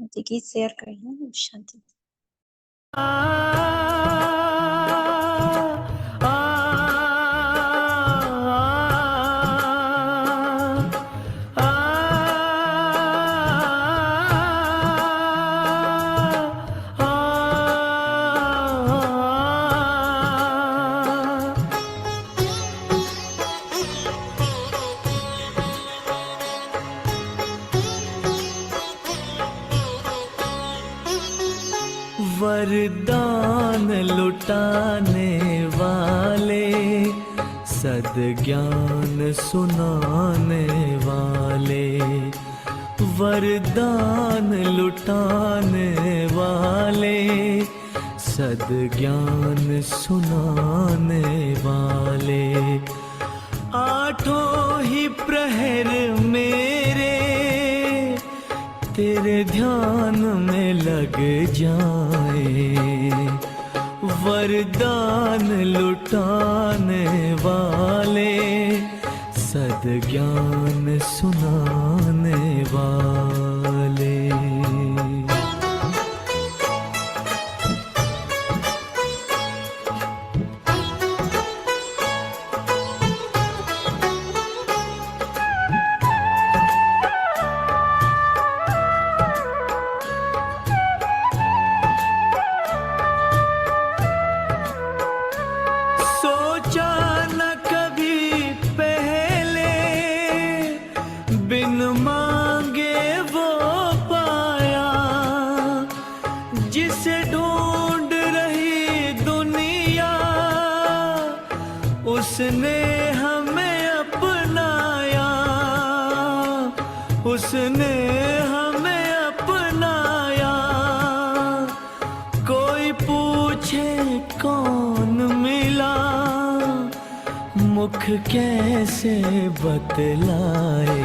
देखिए शेयर कर रही शांति। वरदान लुटाने वाले, सद्ज्ञान सुनाने वाले, वरदान लुटाने वाले, सद्ज्ञान सुनाने वाले, आठों ही प्रहर मेरे तेरे ध्यान में लग जाए। वरदान लुटाने वाले, सद्ज्ञान सुनाने वाले। बिन मांगे वो पाया, जिसे ढूंढ रही दुनिया, उसने हमें अपनाया, उसने हमें अपनाया। कोई पूछे कौन मिला, मुख कैसे बतलाए।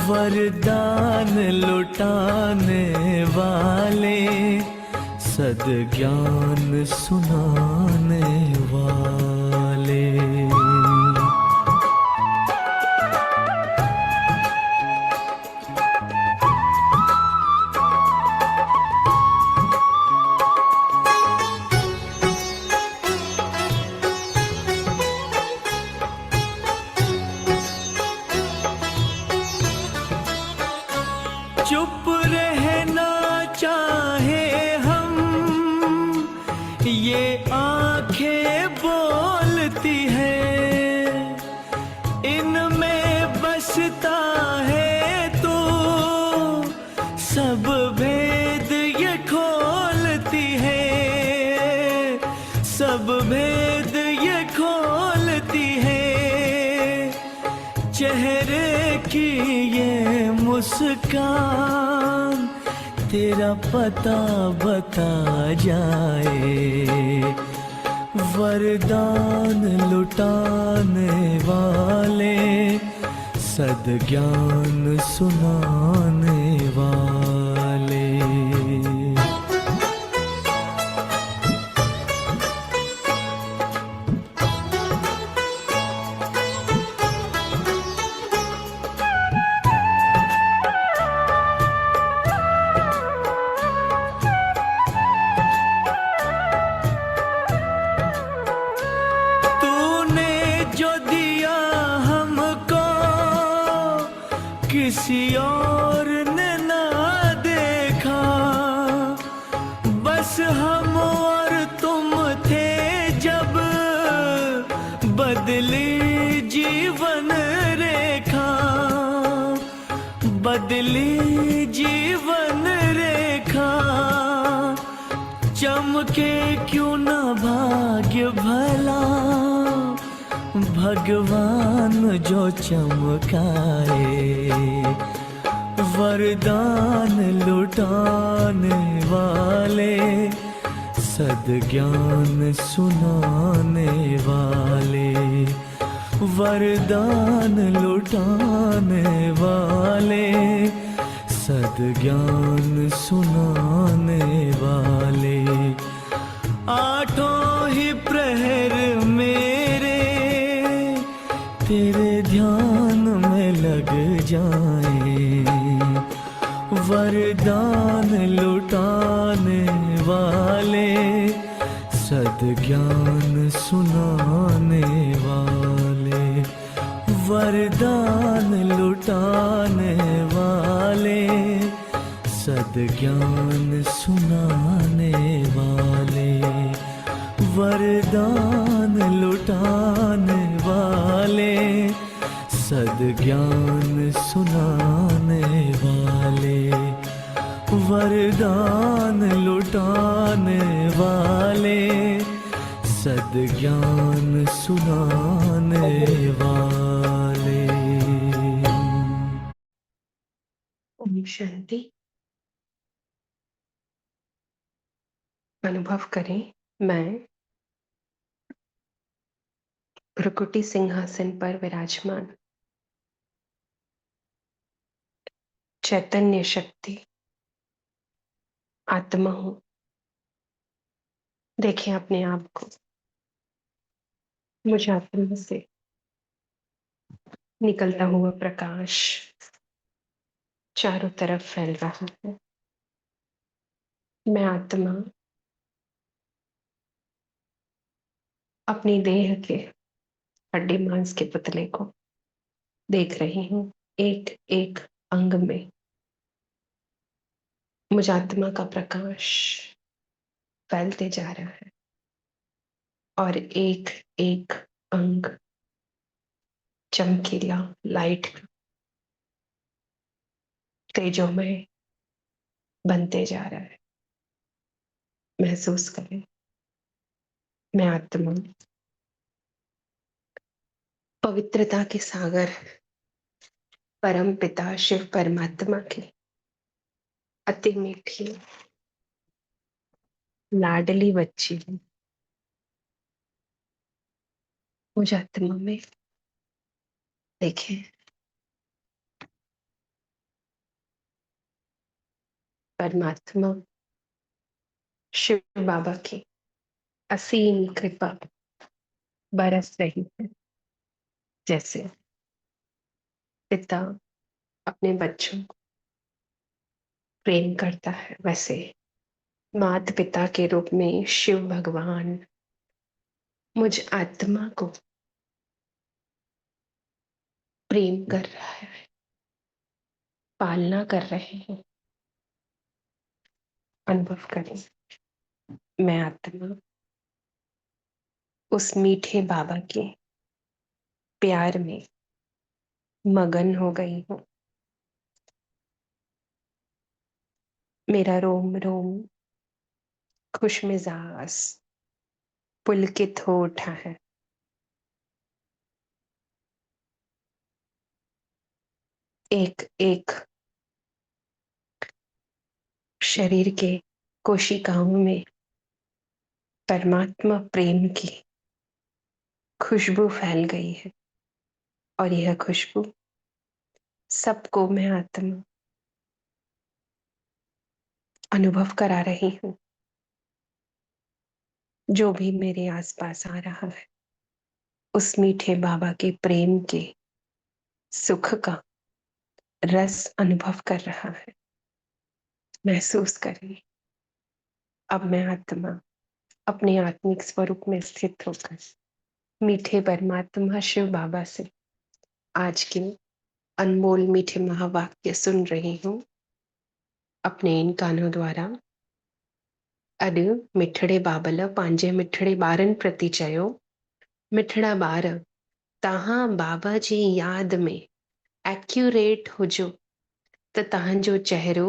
वरदान लुटाने वाले, सद्ज्ञान सुनाने वाले। चुप रहना चाहे हम, ये आंखें बोलती है, इनमें बसता है तो सब भेद ये खोलती है, सब भेद ये खोलती है। चेहरे की ये मुस्कान तेरा पता बता जाए। वरदान लुटाने वाले, सद्ज्ञान सुनाने वाले। किसी और ने ना देखा, बस हम और तुम थे जब, बदली जीवन रेखा, बदली जीवन रेखा। चमके क्यों ना भाग्य भला, भगवान जो चमकाए। वरदान लुटाने वाले, सद्ज्ञान सुनाने वाले। वरदान लुटाने वाले, सद्ज्ञान सुनाने वाले। आठों ही प्रहर मेरे तेरे ध्यान में लग जाए। वरदान लुटाने वाले, सद्ज्ञान सुनाने वाले, वरदान लुटाने वाले, सद्ज्ञान सुनाने वाले, वरदान लुटाने वाले, सद्ज्ञान सुनाने वाले, वरदान लुटाने वाले, सद्ज्ञान सुनाने वाले। ओम शांति। अनुभव करें, मैं भ्रुकुटी सिंहासन पर विराजमान चैतन्य शक्ति आत्मा हूं। देखें अपने आप को, मुझ आत्मा से निकलता हुआ प्रकाश चारों तरफ फैल रहा है। मैं आत्मा अपनी देह के हड्डी मांस के पुतले को देख रही हूं। एक एक अंग में मुझ आत्मा का प्रकाश फैलते जा रहा है और एक एक अंग चमकीला, लाइट, तेजोमय बनते जा रहा है। महसूस करें, मैं आत्मा पवित्रता के सागर परम पिता शिव परमात्मा की अति मीठी लाडली बच्ची हूं। मुझ आत्मा में देखें, परमात्मा शिव बाबा की असीम कृपा बरस रही है। जैसे पिता अपने बच्चों को प्रेम करता है, वैसे माता पिता के रूप में शिव भगवान मुझ आत्मा को प्रेम कर रहा है, पालना कर रहे हैं। अनुभव करें, मैं आत्मा उस मीठे बाबा के प्यार में मगन हो गई हूं। मेरा रोम रोम खुश मिजाज पुलकित हो उठा है। एक एक शरीर के कोशिकाओं में परमात्मा प्रेम की खुशबू फैल गई है और यह खुशबू सबको मैं आत्मा अनुभव करा रही हूं। जो भी मेरे आसपास आ रहा है, उस मीठे बाबा के प्रेम के सुख का रस अनुभव कर रहा है। महसूस करें, अब मैं आत्मा अपने आत्मिक स्वरूप में स्थित होकर मीठे परमात्मा शिव बाबा से आज के अनमोल मीठे महावाक्य सुन रही हूं। अपने इन कानों द्वारा अड मिठड़े बाबल पांजे मिठड़े बारन प्रति चयो, मिठड़ा बार तहां बाबा जी याद में एक्यूरेट हुजो त तहांजो चेहरो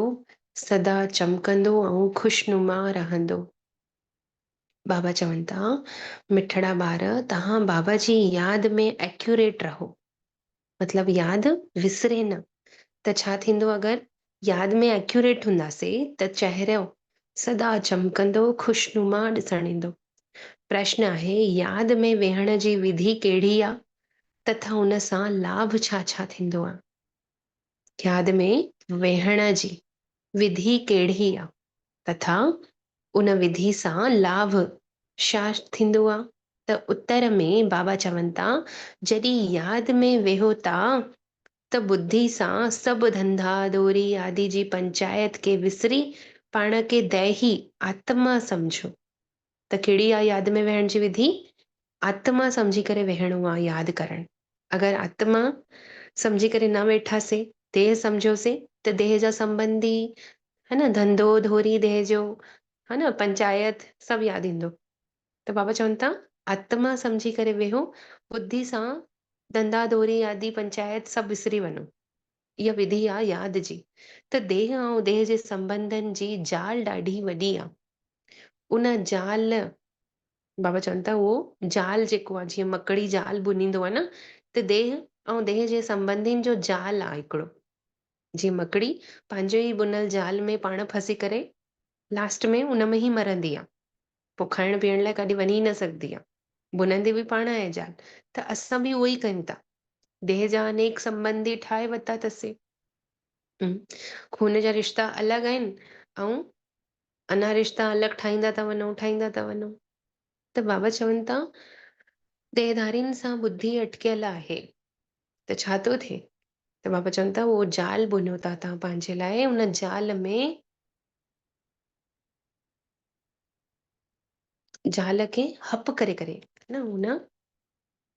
सदा चमकंदो ऐं खुशनुमा रहंदो। बाबा चवनि था, मिठड़ा ॿार तव्हां बाबा जी याद में एक्यूरेट रहो, मतलब याद विसरे न। त छा थींदो, अगरि याद में एक्यूरेट हूंदासीं त चेहरो सदा चमकंदो खुशनुमा ॾिसण ईंदो। प्रश्न आहे, याद में वेहण जी विधि कहिड़ी आहे तथा उन सां लाभ छा छा थींदो आहे? याद में वेहण जी विधि कहिड़ी आहे तथा उन विधि सां लाभ छा थींदो आहे? त उत्तर में बाबा चवनि था, जॾहिं याद में वेहो था त बुद्धि सां सभु धंधा दोरी आदि जी पंचायत खे विसरी पाण खे दैही आत्मा सम्झो। त कहिड़ी आहे यादि में वेहण जी विधि? आत्मा सम्झी करे वेहणो आहे, यादि करणु। अगरि आत्मा सम्झी करे न वेठासीं, देह सम्झोसीं, त देह जा संबंधी, है न, धंधो धोरी देह जो, है न, पंचायत सभु यादि ईंदो। त बाबा चवनि था आत्मा सम्झी करे वेहो, बुद्धि सां धंधा धोरी आदि पंचायत सभु विसरी वञो। इहा विधि आहे यादि जी। त देह ऐं देह जे संबंधनि जी जाल ॾाढी वॾी आहे। उन जाल, बाबा चवनि था उहो जाल जेको आहे, जीअं मकड़ी जाल बुनींदो आहे न, त देह ऐं देह जे संबंधियुनि जो जाल आहे हिकिड़ो। जीअं मकड़ी पंहिंजो ई बुनल जाल में पाण फसी करे लास्ट में उन में ई मरंदी आहे, पोइ खाइण पीअण लाइ काॾे वञी न सघंदी आहे, बुनंदी बि पाण आहे जाल। त असां बि उहो ई कयूं था, देह जा अनेक संबंधी ठाहे वरिता अथसीं। खून जा रिश्ता अलॻि आहिनि ऐं अञा रिश्ता अलॻि ठाहींदा था वञूं, ठाहींदा था वञूं। त बाबा चवनि था देहधारियुनि सां बुद्धि अटकियल आहे, त छा थो थिए? त बाबा चवनि था उहो जाल बुनियो था तव्हां पंहिंजे लाइ, उन जाल में जाल खे हप करे करे न, उन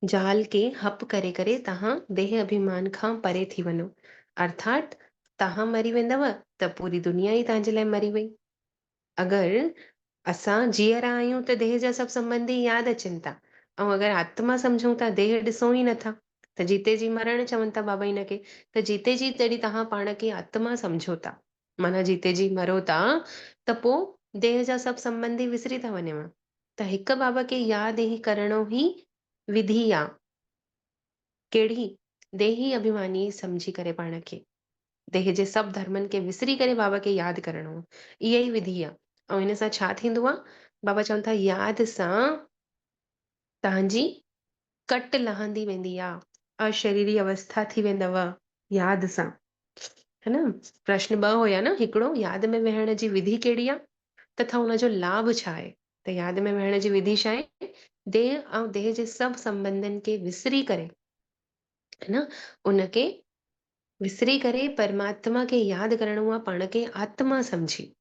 जाल खे हप करे करे तव्हां देह अभिमान खां परे थी वञो। अर्थात तव्हां मरी वेंदव त पूरी दुनिया ई तव्हांजे लाइ मरी वई। अगरि असां जीअरा आहियूं त देह जा सभु संबंधी यादि अचनि था, ऐं अगरि आत्मा सम्झूं था, देह ॾिसूं ई नथा, त जीते जी मरण चवनि था बाबा हिनखे। त जीते जी जॾहिं तव्हां पाण खे आत्मा सम्झो था, माना जीते जी मरो था, त पोइ देह जा सभु संबंधी विसरी था वञेव। त हिकु बाबा खे यादि ई करणो ई विधि आहे। कहिड़ी? देही अभिमानी सम्झी करे पाण खे, देह जे सभु धर्मनि खे विसरी करे बाबा खे यादि करणो, इहा ई विधि आहे। ऐं हिन सां छा थींदो आहे? बाबा चवनि था यादि सां तव्हांजी कट लहंदी वेंदी आहे, अशरीरी अवस्था थी वेंदव यादि सां, है न। प्रश्न 2 हुया न, हिकिड़ो यादि में वेहण जी विधि कहिड़ी आहे, तथा हुनजो लाभ छा आहे? त यादि में वेहण जी विधि छा आहे? देह ऐं देह जे सभु संबंधनि खे विसरी करे, है न, उनखे विसरी करे परमात्मा खे यादि करणो आहे, पाण खे आत्मा सम्झी।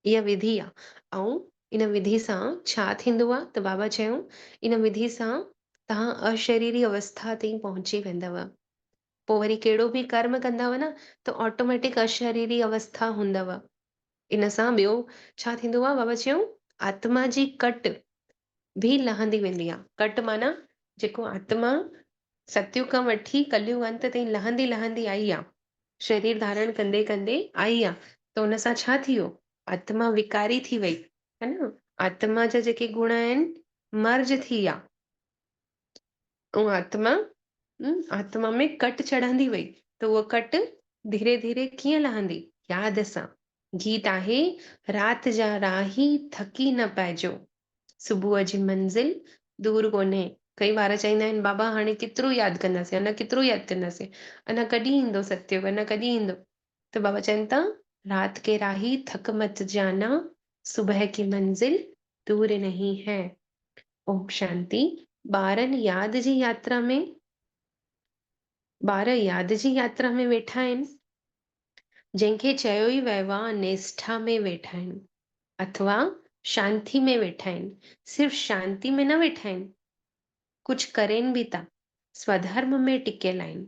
इहा विधि आहे। ऐं इन विधि सां छा थींदो आहे? त बाबा चयूं इन विधि सां तव्हां अशरीरी अवस्था ताईं पहुची वेंदव। पोइ वरी कहिड़ो बि कर्म कंदव न, त ऑटोमेटिक अशरीरी अवस्था हूंदव। इन सां ॿियो छा थींदो आहे? बाबा चयूं आत्मा जी कट भी लहंदी वेंदी आहे। कट माना जेको आत्मा सतयुग खां वठी कलयुग अंत ताईं लहंदी लहंदी आई आहे, शरीर धारण कंदे कंदे आई आहे। त हुन सां छा थी वियो? आत्मा विकारी थी वई, है न। आत्मा जा जेके गुण आहिनि मर्ज थी विया, ऐं आत्मा में कट चढ़ंदी वई। त उहा कट धीरे धीरे कीअं लहंदी? यादि सां। गीत आहे, राति जा राही थकी न पइजो, सुबुह जी मंज़िल दूर कोन्हे। कई बार चवंदा आहिनि बाबा हाणे केतिरो यादि कंदासीं, अञा केतिरो यादि कंदासीं, अञा कॾहिं ईंदो सत्युग, अञा कॾहिं ईंदो? त बाबा चवनि था रात के राही थक मत जाना, सुबह की मंजिल दूर नहीं है। ओम शांति। ॿार यादि जी यात्रा में वेठा आहिनि, जंहिंखे चयो ई वियो आहे निष्ठा में वेठा आहिनि, अथवा शांति में वेठा आहिनि। सिर्फ़ शांति में न वेठा आहिनि, कुझु करेनि बि था, स्वधर्म में टिकियल आहिनि,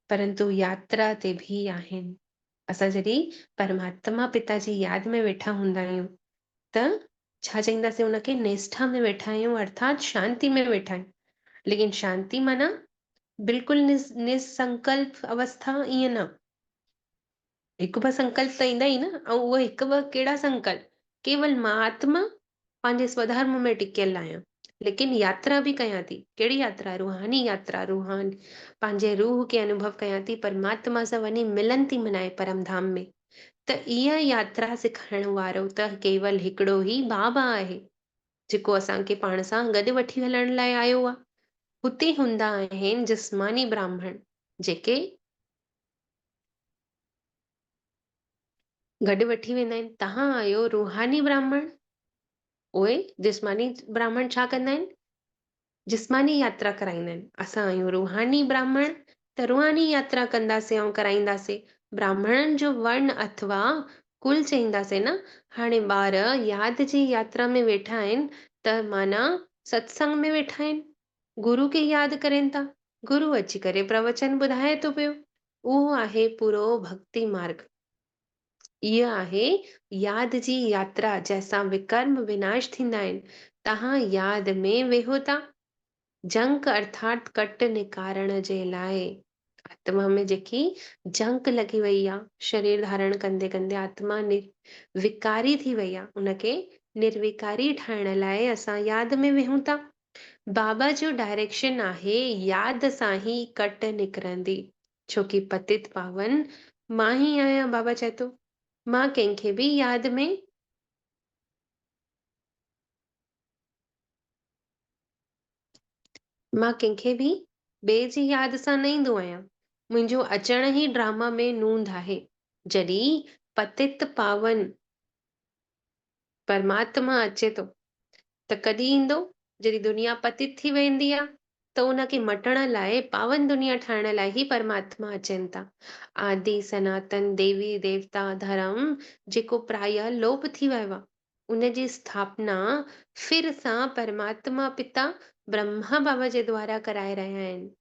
परंतु यात्रा ते भी आहिनि। असां जॾहिं परमात्मा पिता जी यादि में वेठा हूंदा आहियूं त छा चईंदासीं हुनखे? निष्ठा में वेठा आहियूं, अर्थात शांति में वेठा आहियूं। लेकिन शांति माना बिल्कुलु निसंकल्प अवस्था, ईअं न। हिकु ॿ संकल्प त ईंदा ई न, ऐं उहे हिकु ॿ कहिड़ा संकल्प? केवल मां आत्मा पंहिंजे स्वधर्म में टिकियल आहियां, लेकिन यात्रा बि कयां थी। कहिड़ी यात्रा? रूहानी यात्रा। रूहानी पंहिंजे रूह खे अनुभव कयां थी, परमात्मा सां वञी मिलन थी मनाए परम धाम में। त इहा यात्रा सिखाइण वारो त केवल हिकिड़ो ई बाबा आहे, जेको असांखे पाण सां गॾु वठी हलण लाइ आयो आहे। हुते हूंदा आहिनि जिस्मानी ब्राह्मण, जेके गॾु वठी वेंदा आहिनि। तव्हां आहियो रूहानी ब्राह्मण। उहे जिस्मानी ब्राह्मण छा कंदा आहिनि? जिस्मानी यात्रा कराईंदा आहिनि। असां आहियूं रूहानी ब्राह्मण, त रुहानी यात्रा कंदासीं ऐं कराईंदासीं। ब्राह्मणनि जो वर्ण अथवा कुल चईंदासीं न। हाणे ॿार यादि जी यात्रा में वेठा आहिनि त माना सत्संग में वेठा आहिनि, गुरू खे यादि करनि था। गुरू अची करे प्रवचन ॿुधाए थो पियो। उहो आहे पूरो भक्ति मार्ग। इहा आहे यादि जी यात्रा जंहिंसां विकर्म विनाश थींदा आहिनि। तव्हां यादि में वेहो था। जंक अर्थात कट निकारण जे लाइ आत्मा में जेकी जंक लॻी वई आहे, शरीर धारण कंदे कंदे आत्मा विकारी थी वई आहे, उनखे निर्विकारी ठाहिण लाइ असां यादि में वेहूं था। बाबा जो डायरेक्शन आहे यादि सां ई कट निकिरंदी, छोकी पतित पावन मां ही आहियां। बाबा चए थो मां कंहिंखे बि यादि में मां कंहिंखे बि ॿिए जी यादि सां न ईंदो आहियां। मुंहिंजो अचण ई ड्रामा में नूंद आहे। जॾहिं पतित पावन परमात्मा अचे थो त कॾहिं ईंदो? जॾहिं दुनिया पतित थी वेंदी आहे त उनखे मटण लाइ, पावन दुनिया ठाहिण लाइ ई परमात्मा अचनि था। आदि सनातन देवी देवता धर्म जेको प्राय लोप थी वियो आहे, उनजी स्थापना फिर सां परमात्मा पिता ब्रह्मा बाबा जे द्वारा कराए रहिया आहिनि।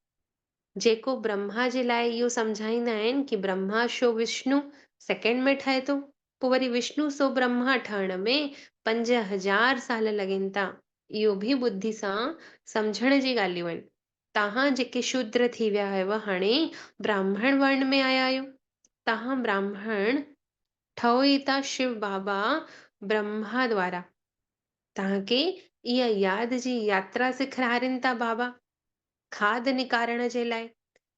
जेको ब्रह्मा जे लाइ इहो सम्झाईंदा आहिनि कि ब्रह्मा शो विष्णु सेकेंड में ठहे थो, पोइ वरी विष्णु सो ब्रह्मा ठहण में 5000 साल लॻनि था। इहो बि ॿुधी सां सम्झण जी ॻाल्हियूं आहिनि। तव्हां जेके शूद्र थी विया आहियो, हाणे ब्राह्मण वर्ण में आया आहियो। तव्हां ब्राह्मण ठहो ई था शिव बाबा ब्रह्मा द्वारा। तव्हांखे इहा यादि जी यात्रा सेखारनि था बाबा, खाद निकारण जे लाइ।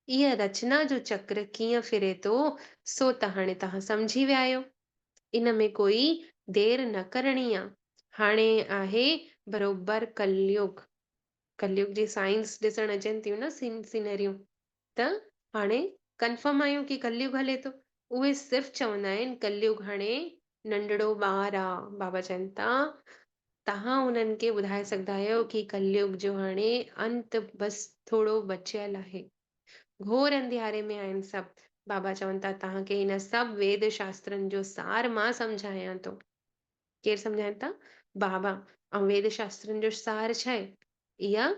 इहा रचना जो चक्र कीअं फिरे थो सो त हाणे तव्हां सम्झी विया आहियो। इन में कोई देर न करणी आहे। हाणे आहे बरोबर कलयुग। कलयुग जी साइंस ॾिसण अचनि थियूं न सीनरियूं, त हाणे कंफर्म आहियूं कि कलयुग हले थो। उहे सिर्फ़ चवंदा आहिनि कलयुग हाणे नंढड़ो ॿार आहे। बाबा चवनि था तव्हां उन्हनि खे ॿुधाए सघंदा आहियो कि कलयुग जो हाणे अंत बसि थोरो बचियल आहे। घोर अंधियारे में आहिनि सभु। बाबा चवनि था तव्हांखे हिन सभु वेद शास्त्रनि जो सार मां सम्झायां थो। केरु सम्झाइनि था? बाबा। ऐं वेद शास्त्रनि जो सार छा आहे? इहा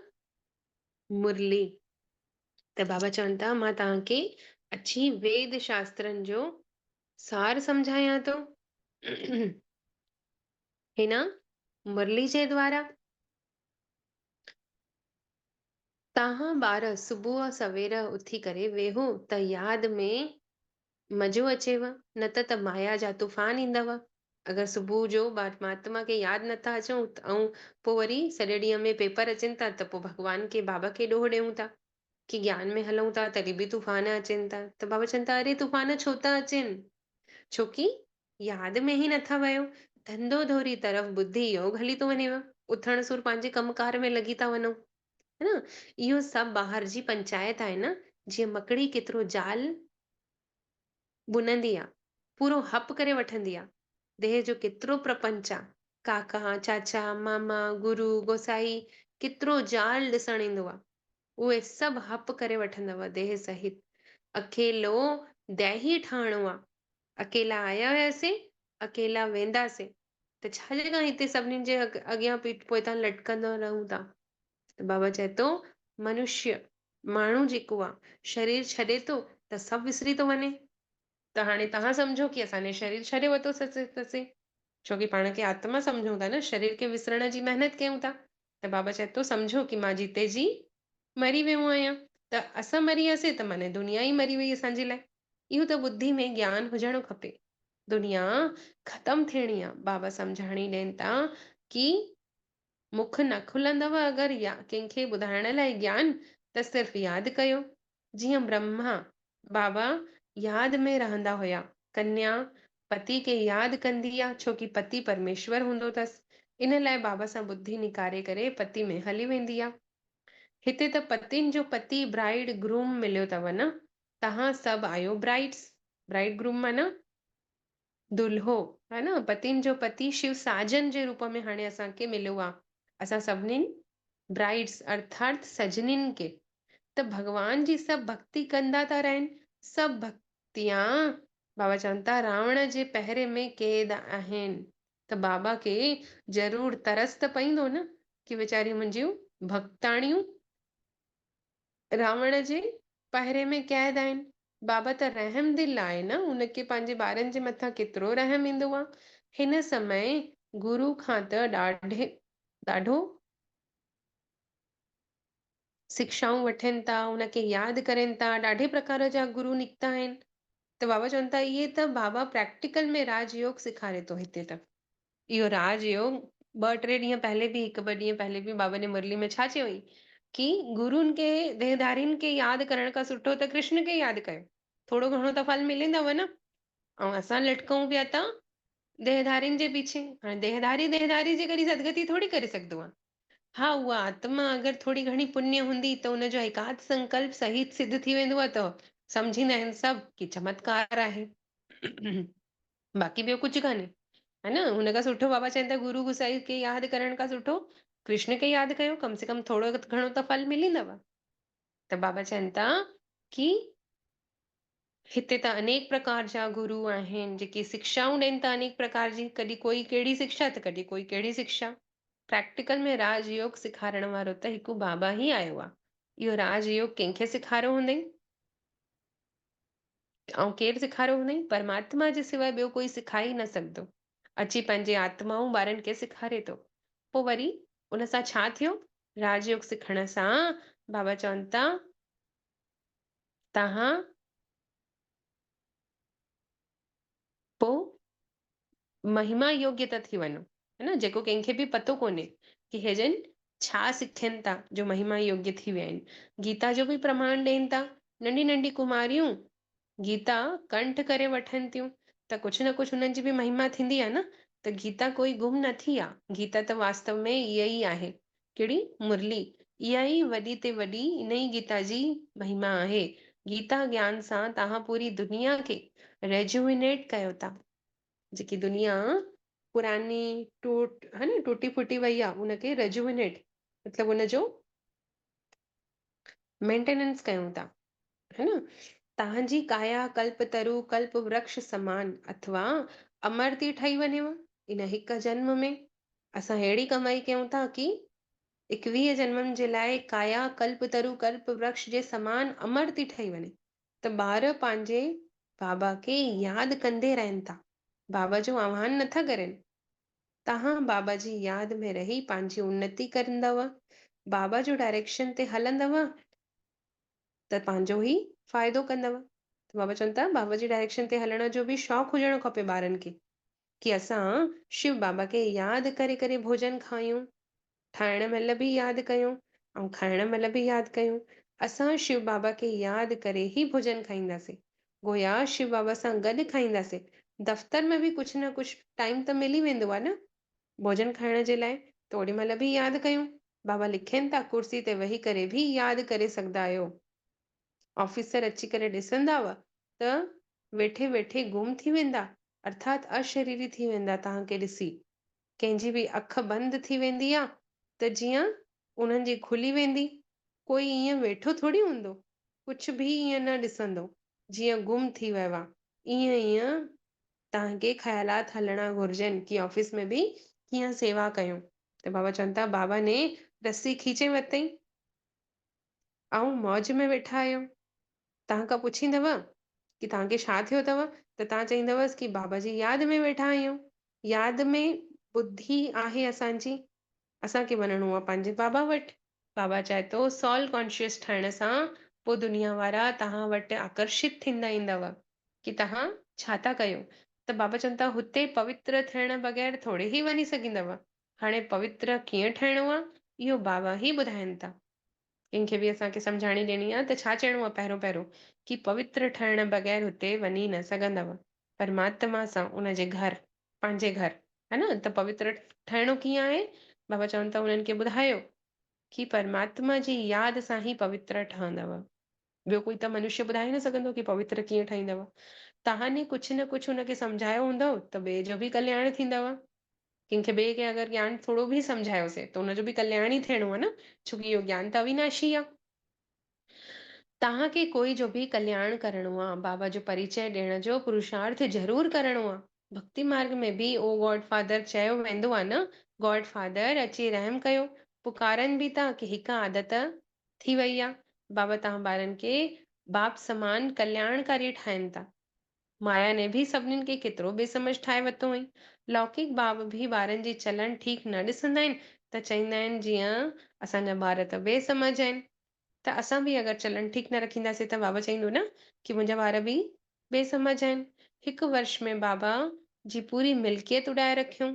मुरली। त बाबा चवनि था मां तव्हांखे अची वेद शास्त्रनि जो सार सम्झायां थो हिन मुरली जे द्वारा। तव्हां ॿार सुबुह सवेर उथी करे वेहो त यादि में मज़ो अचेव, न त माया जा तूफ़ान ईंदव। अगरि सुबुह जो परमात्मा खे यादि नथा अचूं ऐं पोइ वरी सॼे ॾींहं में पेपर अचनि था त पोइ भॻवान खे बाबा खे ॾोह ॾियूं था कि ज्ञान में हलूं था तॾहिं बि तूफ़ान अचनि था। त बाबा चवनि था अरे तूफ़ान छो था अचनि? छोकी यादि में ई नथा वयो। धंधो धोरी तरफ़ बुद्धि योग हली थो वञेव। उथण सुर पंहिंजे कमकार में लॻी था वञो, है न। इहो सभु ॿाहिरि जी पंचायत आहे न। जीअं मकड़ी केतिरो जाल बुनंदी आहे, पूरो हप करे वठंदी आहे। देह जो केतिरो प्रपंच आहे, काका चाचा मामा गुरू गोसाई, केतिरो जाल ॾिसण ईंदो आहे। उहे सभु हप करे वठंदव देह सहित। अकेलो दैही ठहणो आहे। अकेला आया हुयासीं, अकेला वेंदासीं। त छाजे खां हिते सभिनीनि जे अॻियां पीठ पोइतां लटकंदा रहूं था? त बाबा चए थो मनुष्य माण्हू जेको आहे शरीर छॾे थो त सभु विसरी थो वञे। त हाणे तव्हां सम्झो कि असांने शरीर छॾे वरितोसीं, छोकी पाण खे आत्मा सम्झूं था न, शरीर खे विसरण जी महिनत कयूं था। त बाबा चए थो सम्झो कि मां जीते जी मरी वियो आहियां। त असां मरी वियासीं त माने दुनिया ई मरी वई असांजे लाइ। इहो त ॿुधी में ज्ञान हुजणो खपे। दुनिया ख़तम थियणी आहे। बाबा सम्झाणी ॾियनि था कि मुख न खुलंदव अगरि कंहिंखे ॿुधाइण लाइ ज्ञान, त सिर्फ़ु यादि कयो। जीअं ब्रह्मा बाबा यादि में रहंदा हुया, कन्या पति खे यादि कंदी आहे, छोकी पति परमेश्वर हूंदो अथसि। इन लाइ बाबा सां बुद्धि निकारे करे पति में हली वेंदी आहे। हिते त पतिनि जो पति ब्राइड ग्रूम मिलियो अथव न। तव्हां सभु आहियो ब्राइड्स। ब्राइड ग्रूम माना दुल्हो, है न। पतिनि जो पति शिव साजन जे रूप में हाणे असांखे मिलियो आहे। असां सभिनीनि ब्राइड्स अर्थात सजनिन खे त भगवान जी सभु भक्ति कंदा था रहनि, सभु भक्तियां बाबा चवनि था रावण जे पहिरे में क़ैद आहिनि। त बाबा खे ज़रूर तरस त पईंदो न कि वीचारी मुंहिंजियूं भक्ताणियूं रावण जे पहिरे में क़ैद आहिनि। बाबा त रहम दिल आहे न, उनखे पंहिंजे ॿारनि जे मथां केतिरो रहम ईंदो आहे। हिन समय गुरु खां त ॾाढो शिक्षाऊं वठनि था, उनखे यादि करनि था, ॾाढे प्रकार जा गुरु निकिता आहिनि। त बाबा चवनि था इहे त बाबा प्रैक्टिकल में राजयोग सेखारे थो हिते त। इहो राजयोग 2-3 ॾींहं पहले बि 1-2 ॾींहं पहले बि बाबा ने मुरली में छा चयो हुई कि गुरुनि खे देहधारियुनि खे यादि करण खां सुठो त कृष्ण खे यादि कयो, थोरो घणो त फल मिलंदव न। ऐं असां लटकऊं पिया था देहधारियुनि जे पीछे। हाणे देहधारी जे कॾहिं सदगति थोड़ी करे सघंदो आहे। हा, उहा आत्मा अगरि थोड़ी घणी पुण्य हूंदी त उनजो एकाध संकल्प सही सिद्ध थी वेंदो आहे त सम्झींदा आहिनि सभु कि चमत्कार आहे। बाक़ी ॿियो कुझु कान्हे, है न। हुन खां सुठो बाबा चवनि था गुरु गुसाई खे यादि करण खां सुठो कृष्ण खे यादि कयो, कम से कम थोरो घणो त फल मिलंदव। त बाबा चवनि था कि हिते त अनेक प्रकार जा गुरु आहिनि जेके शिक्षाऊं ॾियनि था अनेक प्रकार जी, कॾहिं कोई कहिड़ी शिक्षा त कॾहिं कोई कहिड़ी शिक्षा। प्रैक्टिकल में राजयोग सेखारण वारो त हिकु बाबा ई आयो आहे। इहो राजयोग कंहिंखे सेखारियो हूंदई ऐं केरु सेखारियो हूंदई? परमात्मा जे सवाइ ॿियो कोई सेखारे न सघंदो। अची पंहिंजे आत्माऊं ॿारनि खे सेखारे थो। पोइ वरी उन सां छा थियो? राजयोग सिखण सां बाबा चवनि था तव्हां पोइ महिमा योग्य था थी वञो, है न। जेको कंहिंखे बि पतो कोन्हे कि हे जन छा सिखनि था जो महिमा योग्य थी विया आहिनि। गीता जो बि प्रमाण ॾियनि था। नंढी नंढी कुमारियूं गीता कंठ करे वठनि थियूं त कुझु न कुझु हुननि जी बि महिमा थींदी आहे न। त गीता कोई गुम न थी आहे। गीता त वास्तव में इहा ई आहे। कहिड़ी? मुरली। इहा ई वॾी ते वॾी इन ई गीता जी महिमा आहे। गीता ज्ञान सां तव्हां पूरी दुनिया खे रेजुविनेट कयो था। जेकी दुनिया पुरानी है न टूटी फूटी वई आहे उनखे रेजुविनेट मतलब उनजो मेंटेनेंस कयूं था, है न। तव्हांजी काया कल्प तरु कल्प वृक्ष समान अथवा अमर थी ठही वञेव इन हिकु जन्म में। असां अहिड़ी कमाई कयूं था कि 21 जन्मनि जे लाइ काया कल्प तरु कल्प वृक्ष जे समान अमर थी ठही वञे। त ॿार पंहिंजे बाबा खे यादि कंदे रहनि था, बाबा जो आह्वान नथा करनि। तव्हां बाबा जी यादि में रही पंहिंजी उन्नति कंदव, बाबा जो डायरेक्शन ते हलंदव त पंहिंजो ई फ़ाइदो कंदव। त बाबा चवनि था बाबा जी डायरेक्शन ते हलण जो बि शौक़ु हुजणु खपे ॿारनि खे कि असां शिव बाबा खे यादि करे करे भोजन खायूं, ठाहिण महिल बि यादि कयूं ऐं खाइण महिल बि यादि कयूं। असां शिव बाबा खे यादि करे ई भोजन खाईंदासीं, गोया शिव बाबा सां गॾु खाईंदासीं। दफ़्तर में बि कुझु न कुझु टाइम त मिली वेंदो आहे न भोजन खाइण जे लाइ, त ओॾी महिल बि यादि कयूं। बाबा लिखनि था कुर्सी ते वेही करे बि यादि करे सघंदा आहियो। ऑफिसर अची करे ॾिसंदव त वेठे वेठे गुम थी वेंदा, अर्थात अशरीरी थी वेंदा। तव्हांखे ॾिसी कंहिंजी बि अखि बंदि थी वेंदी आहे त जीअं उन्हनि जी खुली वेंदी। कोई ईअं वेठो थोड़ी हूंदो, कुझु बि ईअं न ॾिसंदो, जीअं गुम थी वियो आहे। ईअं तव्हांखे ख़्यालात हलणा घुरिजनि कि ऑफिस में बि कीअं सेवा कयूं। त बाबा चवनि था बाबा ने रस्सी खीचे वरितई ऐं मौज में वेठा आहियो। तव्हां खां पुछींदव कि तव्हांखे छा थियो अथव त तव्हां चईंदवसि कि बाबा जी यादि में वेठा आहियूं। यादि में बुद्धि आहे असांजी, असांखे वञिणो आहे पंहिंजे बाबा वटि। बाबा चाहे थो सॉल कॉन्शियस ठाहिण सां पोइ दुनिया वारा तव्हां वटि आकर्षित थींदा ईंदव कि तव्हां छा था कयो। त बाबा चवनि था हुते पवित्र थियण बग़ैर थोरे ई वञी सघंदव। हाणे पवित्र कीअं ठहिणो आहे इहो बाबा ई ॿुधाइनि था। कंहिंखे बि असांखे सम्झाणी ॾियणी आहे त छा चइणो आहे पहिरियों पहिरियों कि पवित्र ठहिण बग़ैर हुते वञी न सघंदव। परमात्मा सां उनजे घर पंहिंजे घर, है न। त पवित्र ठहिणो कीअं आहे? बाबा चवनि था उन्हनि खे ॿुधायो कि परमात्मा जी यादि सां ई पवित्र ठहंदव। ॿियो कोई त मनुष्य ॿुधाए न सघंदो कि पवित्र कीअं ठहींदव। तव्हां कुझु न कुझु हुनखे सम्झायो हूंदव त ॿिए जो बि कल्याण थींदव। कंहिंखे ॿिए खे अगरि ज्ञान थोरो बि सम्झायोसीं त हुनजो बि कल्याण ई थियणो आहे न, छोकी इहो ज्ञान त अविनाशी आहे। तव्हांखे कोई जो बि कल्याण करणो आहे, बाबा जो परिचय ॾियण जो पुरुषार्थ ज़रूर करणो आहे। भक्ति मार्ग में बि ओ गॉड फादर चयो वेंदो आहे न, गॉड फादर अची रहम कयो। पुकारनि बि था कि हिकु आदत थी वई आहे। बाबा तव्हां ॿारनि खे बाप समान कल्याणकारी ठाहिनि था। माया ने बि सभिनीनि खे केतिरो बेसमझ ठाहे वरितो हुई। लौकिक बाप बि ॿारनि जी चलन ठीकु न ॾिसंदा आहिनि त चवंदा आहिनि जीअं असांजा ॿार त बेसमझ आहिनि। त असां बि अगरि चलन ठीकु न रखींदासीं त बाबा चईंदो न कि मुंहिंजा ॿार बि बेसमझ आहिनि। हिकु वर्ष में बाबा जी पूरी मिल्कियत उॾाए रखियूं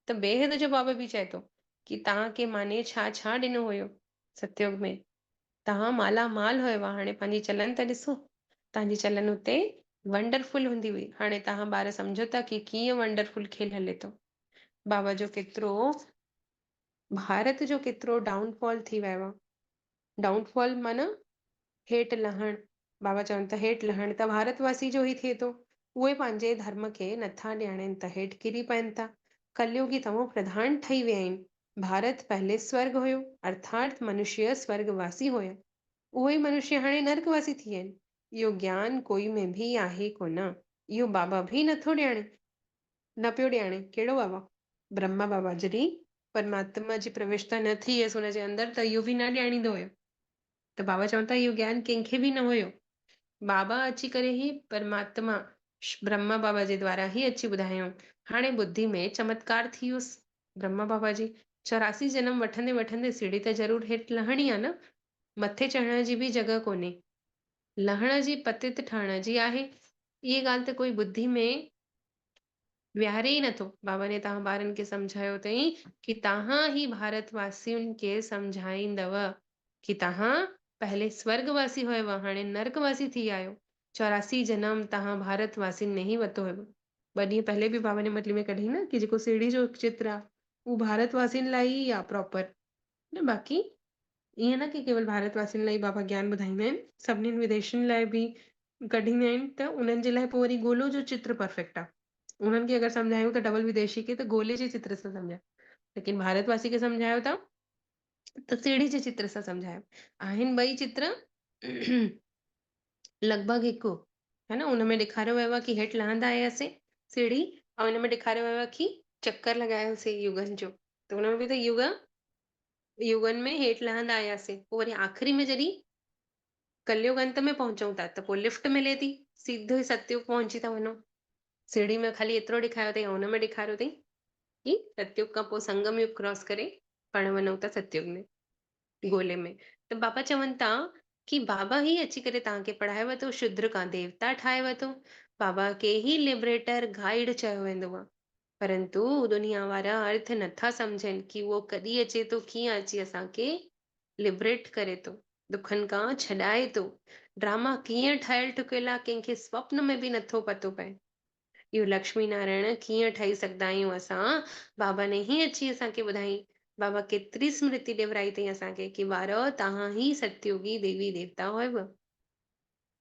त ॿिए जो बाबा बि चए थो कि तव्हांखे माने छा छा ॾिनो हुयो सतयुग में। तव्हां माला माल हुयव, हाणे पंहिंजी चलन त ॾिसो, तव्हांजी चलन हुते वंडरफुल हूंदी हुई। हाणे तव्हां ॿार सम्झो था कि कीअं वंडरफुल खेल हले थो। बाबा जो केतिरो भारत जो केतिरो डाउनफॉल थी वियो आहे। डाउनफॉल माना हेठि लहण। बाबा चवनि था हेठि लहण त भारतवासी जो ई थिए थो। उहे पंहिंजे धर्म खे नथा ॼाणनि त हेठि किरी पवनि था। कलयुगी तमो प्रधान ठही विया आहिनि। भारत पहले स्वर्ग हुयो, अर्थात मनुष्य स्वर्गवासी हुया। उहे मनुष्य हाणे नरकवासी थी विया आहिनि। इहो ज्ञान कोई में बि आहे कोन। इहो बाबा बि नथो ॼाणे, न पियो ॼाणे। कहिड़ो बाबा? ब्रह्मा बाबा जॾहिं परमात्मा जी प्रवेशता न थी हुयसि हुनजे अंदरि त इहो बि न ॼाणींदो हुयो। त बाबा चवनि था इहो ज्ञान कंहिंखे बि न हुयो। बाबा अची करे ई परमात्मा ब्रह्मा बाबा जे द्वारा ई अची ॿुधायूं। हाणे ॿुद्धि में चमत्कार थी वियुसि ब्रह्मा बाबा जी। 84 जनम वठंदे वठंदे सीढ़ी त ज़रूर हेठि लहणी आहे न। मथे चढ़ण जी बि जॻह कोन्हे, लहण जी पतित ठहण जी आहे। इहे ॻाल्हि त कोई ॿुद्धि में विहारे ई नथो। बाबा ने तव्हां ॿारनि खे सम्झायो अथई कि तव्हां ही भारतवासियुनि खे सम्झाईंदव कि तव्हां पहले स्वर्गवासी हुयव, हाणे नरकवासी थी आहियो। 84 जनम तव्हां भारतवासियुनि ने ई वरितो हुयव। 2 ॾींहं पहले बि बाबा ने मतली में कढी न कि जेको सीढ़ी जो चित्र आहे उहो भारतवासियुनि लाइ ई आहे प्रॉपर। न बाक़ी ईअं न कि केवल भारतवासियुनि लाइ बाबा ज्ञान ॿुधाईंदा आहिनि, सभिनीनि विदेशियुनि लाइ बि कढींदा आहिनि। त उन्हनि जे लाइ पोइ वरी गोलो जो चित्र परफेक्ट आहे। उन्हनि खे अगरि सम्झायूं त डबल विदेशी खे त गोले जे चित्र सां सम्झायो, लेकिन भारतवासी खे सम्झायो था त सीढ़ी जे चित्र सां सम्झायो। आहिनि ॿई चित्र लॻभॻि हिकु, है न। उन में ॾेखारियो वियो आहे कि हेठि लहंदा आयासीं सीढ़ी, ऐं हिन में ॾेखारियो वियो आहे कि चकर लॻायोसीं युगनि जो। त हुन में बि त युगनि में हेठि लहंदा आयासीं। पोइ वरी आख़िरी में जॾहिं कलयुग अंत में पहुचूं था त पोइ लिफ्ट मिले थी, सीधो ई सतयुग पहुची था वञो। सीढ़ी में ख़ाली एतिरो ॾेखारियो अथई, हुन में ॾेखारियो अथई कि सतयुग खां पोइ संगम युग क्रॉस करे पाण वञूं था सतयुग में, गोले में। त बाबा चवनि था कि बाबा ही अची करे तव्हांखे पढ़ाए वरितो, शूद्र खां देवता ठाहे वरितो। बाबा खे ही लिबरेटर गाइड चयो वेंदो आहे। परंतु दुनिया वारा अर्थ नथा सम्झनि कि उहो कॾहिं अचे थो, कीअं अची असांखे लिबरेट करे थो, दुखनि खां छॾाए थो। ड्रामा कीअं ठहियल ठुकियल आहे कंहिंखे स्वप्न में बि नथो पतो पए। इहो लक्ष्मी नारायण कीअं ठही सघंदा आहियूं असां, बाबा ने ही अची असांखे ॿुधाई। बाबा केतिरी स्मृति ॾिवराई अथई असांखे कि ॿार तव्हां ही सतयुगी देवी देवता हुयव।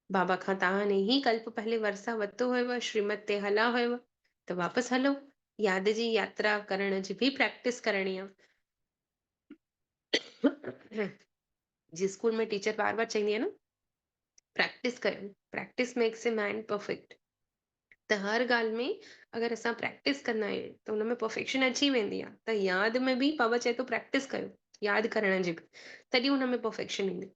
बाबा खां तव्हां ने ही कल्प पहले वरसा वरितो हुयव, श्रीमत ते हला हुयव, त वापसि हलो। याद जी यात्रा करण जी बि प्रैक्टिस करणी आहे। जी स्कूल में टीचर बार बार चवंदी आहे न, प्रैक्टिस कयो, practice makes a man perfect. त हर ॻाल्हि में अगरि असां प्रैक्टिस कंदा आहियूं त हुन में परफेक्शन अची वेंदी आहे। त यादि में बि बाबा चए थो प्रैक्टिस कयो, यादि करण जी बि, तॾहिं हुन में परफेक्शन ईंदी।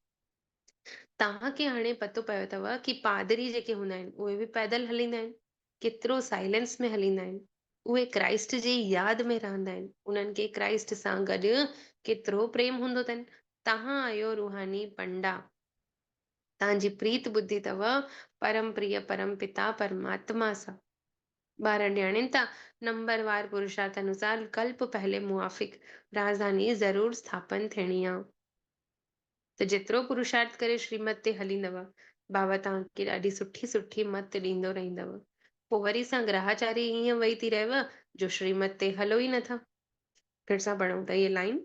तव्हांखे हाणे पतो पियो अथव कि पादरी जेके हूंदा आहिनि उहे बि पैदल हलींदा आहिनि, केतिरो साइलेंस में हलींदा आहिनि। उहे क्राइस्ट जी यादि में रहंदा आहिनि। उन्हनि खे क्राइस्ट सां गॾु केतिरो प्रेम हूंदो अथनि। तव्हां आहियो रूहानी पंडा, तव्हांजी प्रीत ॿुधी अथव परम प्रिय परम पिता परमात्मा सां। ॿार ॼाणनि था नंबरवार पुरुषार्थ अनुसार कल्प पहले मुआफ़िक राजधानी ज़रूर स्थापन थियणी आहे। त जेतिरो पुरुषार्थ करे श्रीमत ते हलींदव, बाबा तव्हांखे ॾाढी सुठी सुठी मत ॾींदो रहंदव। पोइ वरी सां ग्रहाचारी हीअं वेही थी रहेव जो श्रीमत ते हलो ई नथा। फिर सां पढ़ूं त इहे लाइन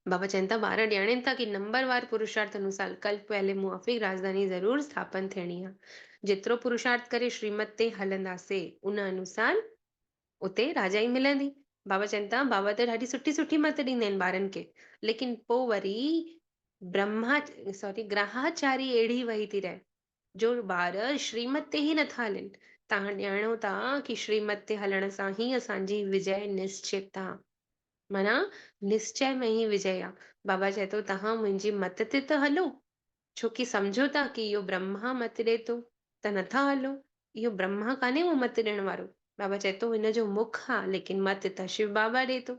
बाबा चवनि था ॿार ॼाणनि था कि नंबरवार पुरुषार्थ अनुसार कल्प पहले मुआफ़िक राजधानी ज़रूर स्थापन थियणी आहे। जेतिरो पुरुषार्थ करे श्रीमत ते हलंदासीं उन अनुसार उते राजाई मिलंदी। बाबा चवनि था बाबा त ॾाढी सुठी सुठी मत ॾींदा आहिनि ॿारनि खे, लेकिन पोइ वरी ग्रहाचारी अहिड़ी वही थी रहे जो ॿार श्रीमत ते ई नथा हलनि। तव्हां ॼाणो था कि श्रीमत ते हलण सां ही असांजी विजय निश्चित आ। माना निश्चय में ही विजय आ। बाबा चए थो तव्हां मुंहिंजी मत ते त हलो, छोकी सम्झो था कि इहो ब्रह्मा मत ॾे थो त नथा हलो। इहो ब्रह्मा कान्हे उहो मत ॾियण वारो। बाबा चए थो हिनजो मुख आ लेकिन मत त शिव बाबा ॾे थो।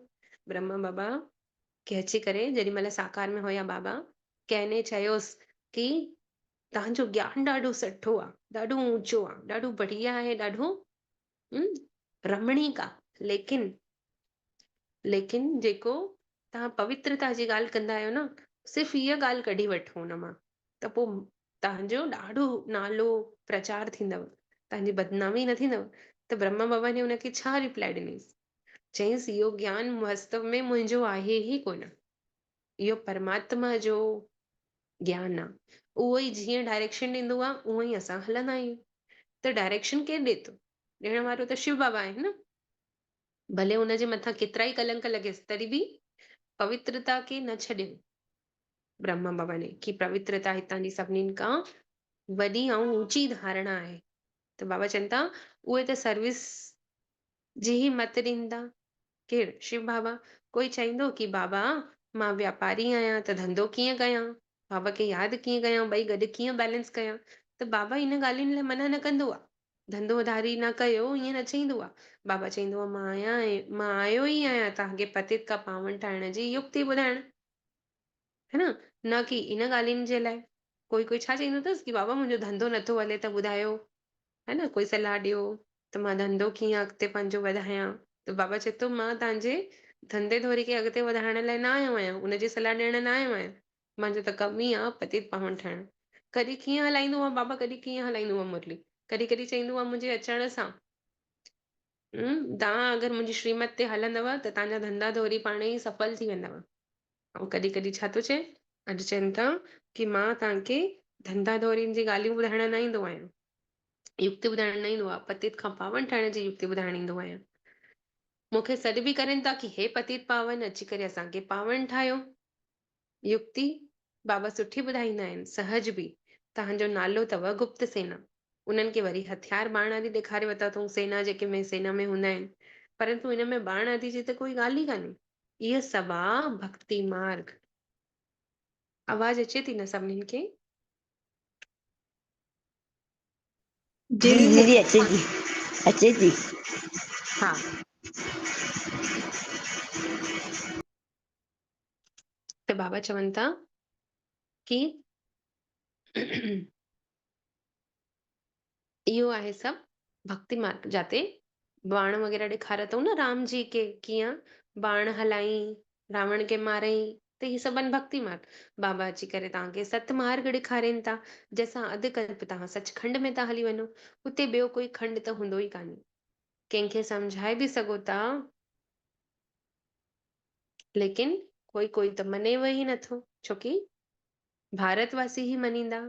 ब्रह्मा बाबा खे अची करे जेॾी महिल साकार में हुया बाबा, कंहिंने चयोसि कि तव्हांजो ज्ञान ॾाढो सुठो आ, ॾाढो ऊंचो आ, ॾाढो बढ़िया आहे, ॾाढो हम्म, रमणीक आ, लेकिन जेको तव्हां पवित्रता जी ॻाल्हि कंदा आहियो न, सिर्फ़ु इहा ॻाल्हि कढी वठो हुन मां, त पोइ तव्हांजो ॾाढो नालो प्रचार थींदव, तव्हांजी बदनामी न थींदव। त ब्रह्मा बाबा ने हुनखे छा रिप्लाई ॾिनीसि? चयईंसि इहो ज्ञान वास्तव में मुंहिंजो आहे ई कोन, इहो परमात्मा जो ज्ञान आ। उहो ई जीअं डायरेक्शन ॾींदो आहे उहो ई असां हलंदा आहियूं। त डायरेक्शन केरु ॾे थो? ॾियण वारो त शिव बाबा आहे न। भले हुनजे मथां केतिरा ई कलंक लॻेसि तॾहिं बि पवित्रता खे न छॾियो ब्रह्मा बाबा ने, कि पवित्रता हितां जी सभिनीनि खां वॾी ऐं ऊंची धारणा आहे। त बाबा चवनि था उहे त सर्विस जी ही मत ॾींदा। केरु? शिव बाबा। कोई चईंदो कि बाबा मां व्यापारी आहियां त धंधो कीअं कयां, बाबा खे यादि कीअं कयां, ॿई गॾु कीअं बैलेंस कयां? त बाबा इन ॻाल्हियुनि लाइ मना न कंदो आहे। धंधोधारी न कयो ईअं न चईंदो आहे। बाबा चईंदो आहे मां आयो ई आहियां तव्हांखे पतित खां पावन ठाहिण जी युक्ति ॿुधाइण, है न कि इन ॻाल्हियुनि जे लाइ। कोई छा चईंदो अथसि कि बाबा मुंहिंजो धंधो नथो हले त ॿुधायो, है न, कोई सलाह ॾियो त मां धंधो कीअं अॻिते पंहिंजो वधायां। त बाबा चए थो मां तव्हांजे धंधे धोरी खे अॻिते वधाइण लाइ न आयो आहियां, उनजी सलाह ॾियण न आयो आहियां। मुंहिंजो त कमु ई आहे पतित पावन ठाहिण। कॾहिं कीअं हलाईंदो आहे बाबा, कॾहिं कीअं हलाईंदो आहे मुरली, कॾहिं कॾहिं चईंदो आहे मुंहिंजे अचण सां तव्हां अगरि मुंहिंजी श्रीमत ते हलंदव त तव्हांजा धंधा धोरी पाण ई सफल थी वेंदव। ऐं कॾहिं कॾहिं छा थो चए, अॼु चवनि था कि मां तव्हांखे धंधा धोरीनि जी ॻाल्हियूं ॿुधाइण न ईंदो आहियां, युक्ति ॿुधाइण न ईंदो आहे, पतित खां पावन ठाहिण जी युक्ति ॿुधाइण ईंदो आहियां। मूंखे सॾु बि करनि था कि हे पतित पावन अची करे असांखे पावन ठाहियो। युक्ति बाबा सुठी ॿुधाईंदा आहिनि, सहज बि। तव्हांजो नालो अथव गुप्त सेना, उन्हनि खे वरी हथियार बाण आदि ॾेखारे वरिता अथऊं, सेना जेके में सेना में हूंदा आहिनि, परंतु हिन में बाण आदि जी त कोई ॻाल्हि ई कान्हे। इहा सभु आहे भक्ति मार्ग। आवाज़ अचे थी न सभिनीनि खे? जी जहिड़ी दीदी अचे थी। हा, त बाबा चवनि था कि इहो आहे सभु भक्ति मार्ग, जाते बाण वग़ैरह ॾेखारिया अथऊं न राम जी के कीअं बाण हलाईं, रावण खे मारियईं, त ही सभु आहिनि भक्ति मार्ग। बाबा अची करे तव्हांखे सत मार्ग ॾेखारनि था, जंहिंसां अधु कल्प तव्हां सचखंड में था हली वञो। उते ॿियो कोई खंड त हूंदो ई कान्हे। कंहिंखे सम्झाए बि सघो था, लेकिन कोई त मनेव ई नथो, छोकी भारतवासी ही मञींदा,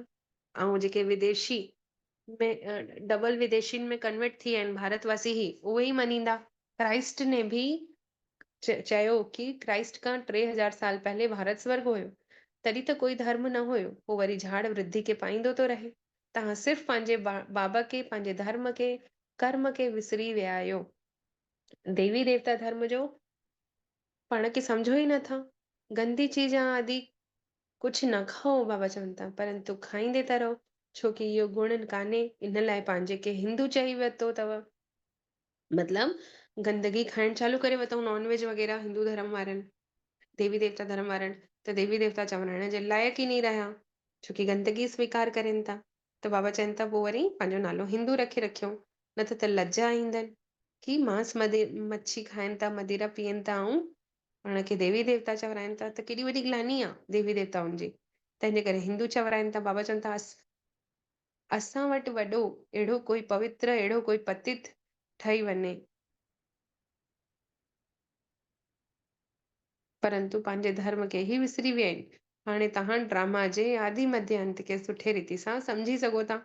ऐं जेके विदेशी में डबल विदेशियुनि में कन्वर्ट थी विया आहिनि भारतवासी ही, उहे ई मञींदा। क्राइस्ट ने बि चयो कि क्राइस्ट खां 3000 साल पहले भारत स्वर्ग हुयो, तॾहिं त कोई धर्म न हुयो, पोइ वरी झाड़ वृद्धि खे पाईंदो थो रहे। तव्हां सिर्फ़ु पंहिंजे बाबा खे, पंहिंजे धर्म खे, कर्म खे विसरी विया आहियो। देवी देवता धर्म जो पाण खे सम्झो ई नथा। गंदी चीज आदि कुझु न खाओ बाबा चवनि था, परंतु खाईंदे था रहो, छोकी इहो गुण कान्हे। इन लाइ पंहिंजे खे हिंदू चई वरितो अथव, मतिलबु गंदगी खाइण चालू करे वरितऊं, नॉनवेज वग़ैरह हिंदू धर्म वारनि, देवी देवता धर्म वारनि। त देवी देवता चवण जे लाइक़ु ई नहीं रहिया, छोकी गंदगी स्वीकार करनि था। त बाबा चवनि था पोइ वरी पंहिंजो नालो हिंदू रखे रखियो, न त लज्जा ईंदनि कि मांस मच्छी खाइनि था, मदिरा पीअनि था, ऐं पाण खे देवी देवता चवराइनि था, त केॾी वॾी ग्लानी आहे देवी देवताउनि जी। तंहिंजे करे हिंदू चवराइनि था। बाबा चवनि था असां वटि वॾो अहिड़ो कोई पवित्र, अहिड़ो कोई पतित ठही वञे, परंतु पंहिंजे धर्म खे ई विसरी विया आहिनि। हाणे तव्हां ड्रामा जे आदि मध्य अंत खे सुठे रीति सां सम्झी सघो था।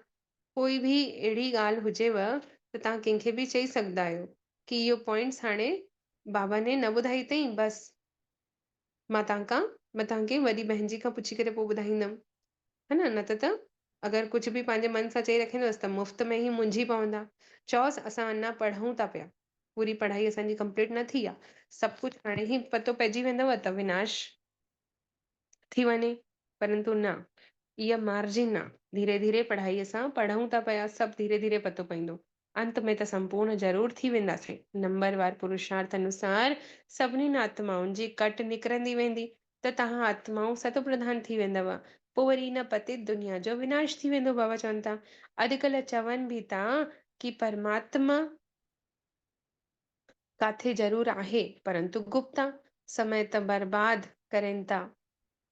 कोई बि अहिड़ी ॻाल्हि हुजेव त तव्हां कंहिंखे बि चई सघंदा आहियो कि इहो पॉइंट्स हाणे बाबा ने न ॿुधाई अथई, बसि मां तव्हांखां मां तव्हांखे वॾी बहन जी खां पुछी करे पोइ ॿुधाईंदमि, है न त अगरि कुझु बि पंहिंजे मन सां चई रखंदसि त मुफ़्त में ई मुंझी पवंदा। चओसि असां अञा पढ़ूं था पिया, पूरी पढ़ाई असांजी कंप्लीट न थी आहे, सभु कुझु हाणे ई पतो पइजी वेंदव त विनाश थी वञे, परंतु न, इहा मार्जिन आहे। धीरे धीरे पढ़ाई असां पढ़ूं था पिया, सभु धीरे धीरे पतो पवंदो। अंत में त संपूर्ण ज़रूर थी वेंदासीं। नंबरवार पुरुषार्थ अनुसार सभिनीनि आत्माउनि जी कट निकिरंदी वेंदी त तव्हां आत्माऊं सत प्रधान थी वेंदव। पोइ वरी इन पतित दुनिया जो विनाश थी वेंदो। बाबा चवनि था, अॼुकल्ह चवनि बि था कि परमात्मा काथे ज़रूर आहे, परंतु गुप्त आहे, समय त बर्बाद करेनि था।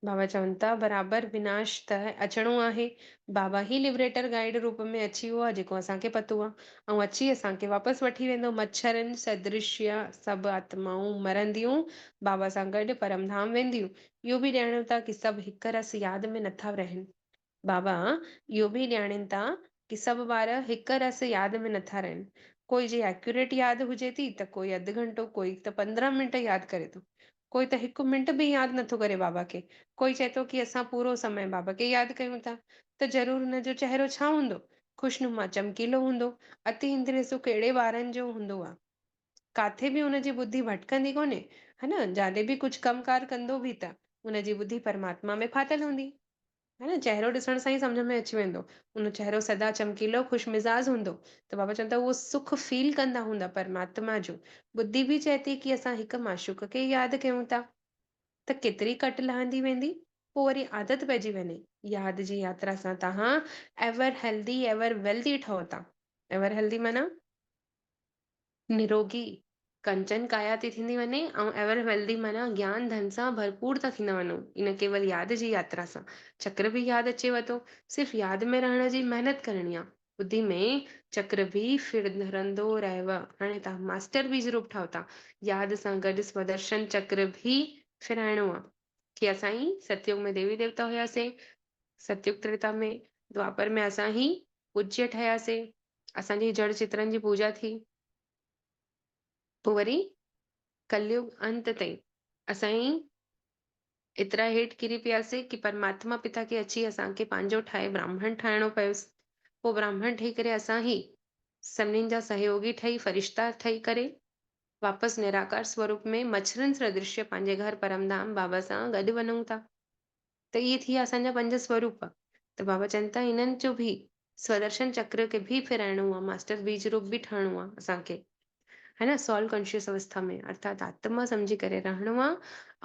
बाबा चवनि था बराबरि विनाश त अचिणो आहे। बाबा ही लिबरेटर गाइड रूप में अची वियो आहे, जेको असांखे पतो आहे, ऐं अची असांखे वापसि वठी वेंदो। मच्छरनि सदृश्य सभु आत्माऊं मरंदियूं, बाबा सां गॾु परमधाम वेंदियूं। इहो बि ॼाणो था कि सभु हिक रस यादि में नथा रहनि। बाबा इहो बि ॼाणनि था कि सभु ॿार हिक रस यादि में नथा रहनि। कोई जे एक्यूरेट यादि हुजे थी त कोई अधु घंटो, कोई त 15 मिंट यादि करे थो, कोई त 1 मिंट बि यादि नथो करे बाबा खे। कोई चए थो कि असां पूरो समय बाबा खे यादि कयूं था, त ज़रूर हुनजो चहिरो छा हूंदो? ख़ुशनुमा चमकीलो हूंदो। अति इंद्रिय सुख अहिड़े ॿारनि जो हूंदो आहे, काथे बि हुनजी बुद्धि भटकंदी कोन्हे, है न। जाॾे बि कुझु कमकार कंदो बि त हुनजी बुद्धि परमात्मा में फाथल हूंदी, है न। चहिरो ॾिसण सां ई सम्झ में अची वेंदो, हुन चहिरो सदा चमकीलो ख़ुशि मिज़ाज हूंदो। त बाबा चवनि था उहो सुख फील कंदा हूंदा परमात्मा जो। बुद्धि बि चए थी कि असां हिकु माशूक खे यादि कयूं था, त केतिरी कट लहंदी वेंदी। पोइ वरी आदत पइजी वञे। यादि जी यात्रा सां तव्हां एवर हेल्दी एवर वेल्दी ठहो था। एवर हेल्दी माना निरोगी कंचन काया थी थींदी वञे, ऐं एवर वेल्दी माना ज्ञान धन सां भरपूर था थींदा वञो। इन केवल यादि जी यात्रा सां। चक्र बि यादि अचेव थो, सिर्फ़ु यादि में रहण जी महिनत करणी आहे। बुद्धि में चक्र बि फिरंदो रहेव। हाणे तव्हां मास्टर बीज रूप ठाहो था, यादि सां गॾु स्वदर्शन चक्र बि फिराइणो आहे। कि असां ई सतयुग में देवी देवता हुयासीं, सतयुग त्रेता में द्वापर में असां ई पूज्य ठहियासीं, असांजी जड़ चित्रनि जी पूजा थी। पोइ वरी कलयुग अंत ताईं असां ई एतिरा हेठि किरी पियासीं कि परमात्मा पिता खे अची असांखे पंहिंजो ठाहे ब्राह्मण ठाहिणो पियुसि। पोइ ब्राह्मण ठही करे असां ई सभिनीनि जा सहयोगी ठही फरिश्ता ठही करे वापसि निराकार स्वरूप में मच्छरनि सदृश्य पंहिंजे घर परमधाम बाबा सां गॾु वञूं था। त इहे थी असांजा 5 स्वरूप। त बाबा चवनि था इन्हनि जो बि स्वदर्शन चक्र खे बि फिराइणो आहे, मास्टर बीज रूप बि ठहणो आहे असांखे, है ना। सॉल कॉन्शियस अवस्था में अर्थात आत्मा सम्झी करे रहणो आहे,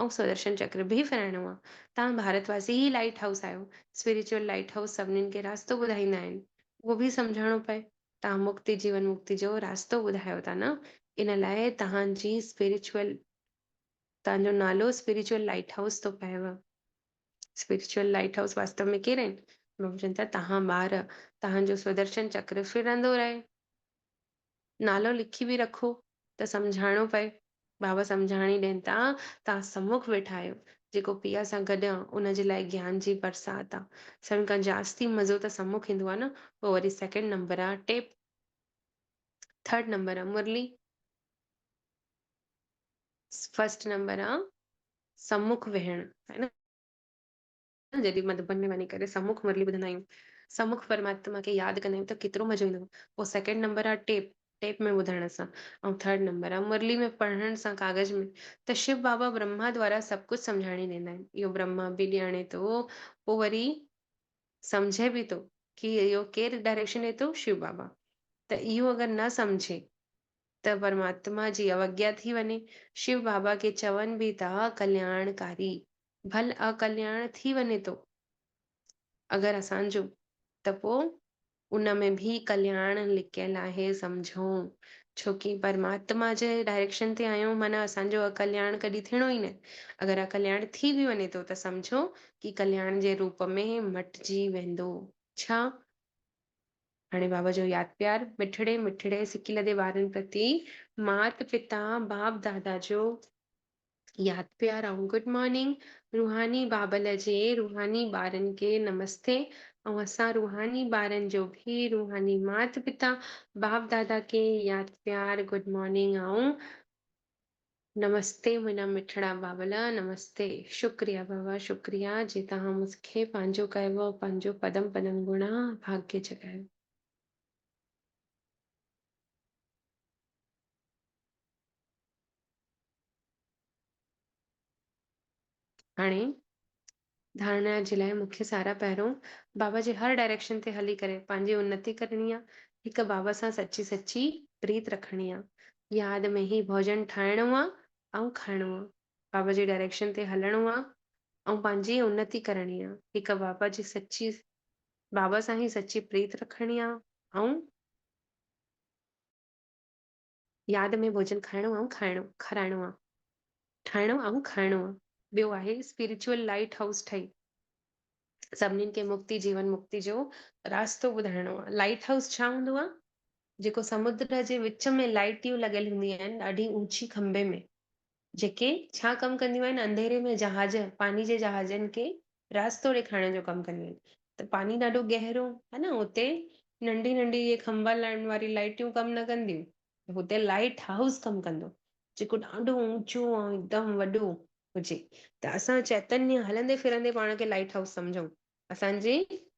ऐं स्वदर्शन चक्र बि फिराइणो आहे। तव्हां भारतवासी ही लाइट हाउस आहियो, स्पिरिचुअल लाइट हाउस सभिनीनि खे रास्तो ॿुधाईंदा आहिनि, उहो बि सम्झणो पए। तव्हां मुक्ति जीवन मुक्ति जो रास्तो ॿुधायो था न, इन लाइ तव्हांजी स्पिरिचुअल, तव्हांजो नालो स्पिरिचुअल लाइट हाउस थो पएव। स्पिरिचुअल लाइट हाउस वास्तव में केरु आहिनि? बाबा चवनि था तव्हां ॿार, तव्हांजो स्वदर्शन चक्र फिरंदो रहे। नालो लिखी बि रखो त सम्झाइणो पए। बाबा सम्झाणी ॾियनि था, तव्हां सम्मुख वेठा आहियो, जेको पीउ सां गॾु आहे उनजे लाइ ज्ञान जी बरसाति आहे। सभिनि खां जास्ती मज़ो त सम्मुख ईंदो आहे न। पोइ वरी 2nd नंबर आहे टेप, 3rd नंबर आहे मुरली, 1st नंबर आहे सम्मुख वेहण, है न। जॾहिं मधुबन में वञी करे सम्मुख मुरली ॿुधंदा आहियूं, सम्मुख परमात्मा खे यादि कंदा आहियूं त केतिरो मज़ो ईंदो। पोइ 2nd नंबर आहे टेप, टेप में ॿुधण सां, ऐं 3rd नंबर आहे मुरली में पढ़ण सां कागज़ में। त शिव बाबा ब्रह्मा द्वारा सभु कुझु सम्झाणी ॾींदा आहिनि। इहो ब्रह्मा बि ॼाणे थो, पोइ वरी सम्झे बि थो कि इहो केरु डायरेक्शन ॾिए थो, शिव बाबा। त इहो अगरि न सम्झे त परमात्मा जी अवज्ञा थी वञे। शिव बाबा खे चवनि बि था कल्याणकारी, भल अकल्याण थी वञे थो अगरि असांजो, त पोइ उन में बि कल्याण लिकियल आहे, सम्झो। छोकी परमात्मा जे डायरेक्शन ते आहियूं, माना असांजो अकल्याण कॾहिं थियणो ई न। अगरि अकल्याण थी बि वञे थो त सम्झो कि कल्याण जे रूप में मटिजी वेंदो। छा? हाणे बाबा जो यादि प्यार, मिठड़े मिठड़े सिकी लदे ॿारनि प्रति मात पिता बाप दादा जो यादि प्यार ऐं गुड मॉर्निंग। रूहानी बाबल जे रूहानी ॿारनि खे नमस्ते, ऐं असां रूहानी ॿारनि जो बि रूहानी मात पिता बाप दादा खे यादि प्यार, गुड मॉर्निंग ऐं नमस्ते मुंहिंजा मिठड़ा बाबला, नमस्ते। शुक्रिया बाबा, शुक्रिया जे तव्हां मूंखे पंहिंजो कयो, पंहिंजो पदम पदम गुणा भाग्य जगायो। हाणे धारणा जे लाइ मूंखे सारा पहिरियों बाबा जे हर डायरेक्शन ते हली करे पंहिंजी उन्नति करणी आहे। हिकु बाबा सां सची सची प्रीत रखणी आहे। यादि में ई भोजन ठाहिणो आहे ऐं खाइणो आहे। बाबा जी डायरेक्शन ते हलणो आहे ऐं पंहिंजी उन्नति करणी आहे। हिकु बाबा सां ई सची प्रीत रखणी आहे ऐं यादि में भोजन खाइणो ऐं खाराइणो आहे। ठाहिणो ऐं खाइणो आहे। ॿियो आहे स्पिरिचुअल लाइट हाउस ठही सभिनीनि खे मुक्ति जीवन मुक्ति जो रास्तो ॿुधाइणो आहे। लाइट हाउस छा हूंदो आहे? जेको समुद्र जे विच में लाइटियूं लॻियल हूंदियूं आहिनि ॾाढी ऊची खंबे में, जेके छा कमु कंदियूं आहिनि? अंधेरे में जहाज, पानी जे जहाजनि खे रास्तो ॾेखारण जो कमु कंदियूं आहिनि। त पानी ॾाढो गहरो है न, हुते नंढी नंढी इहे खंबा लाइण वारी लाइटियूं कमु न कंदियूं। हुते लाइट हाउस कमु कंदो, जेको ॾाढो ऊचो ऐं हिकदमि वॾो हुजे। त असां चैतन्य हलंदे फिरंदे पाण खे लाइट हाउस सम्झूं। असांजे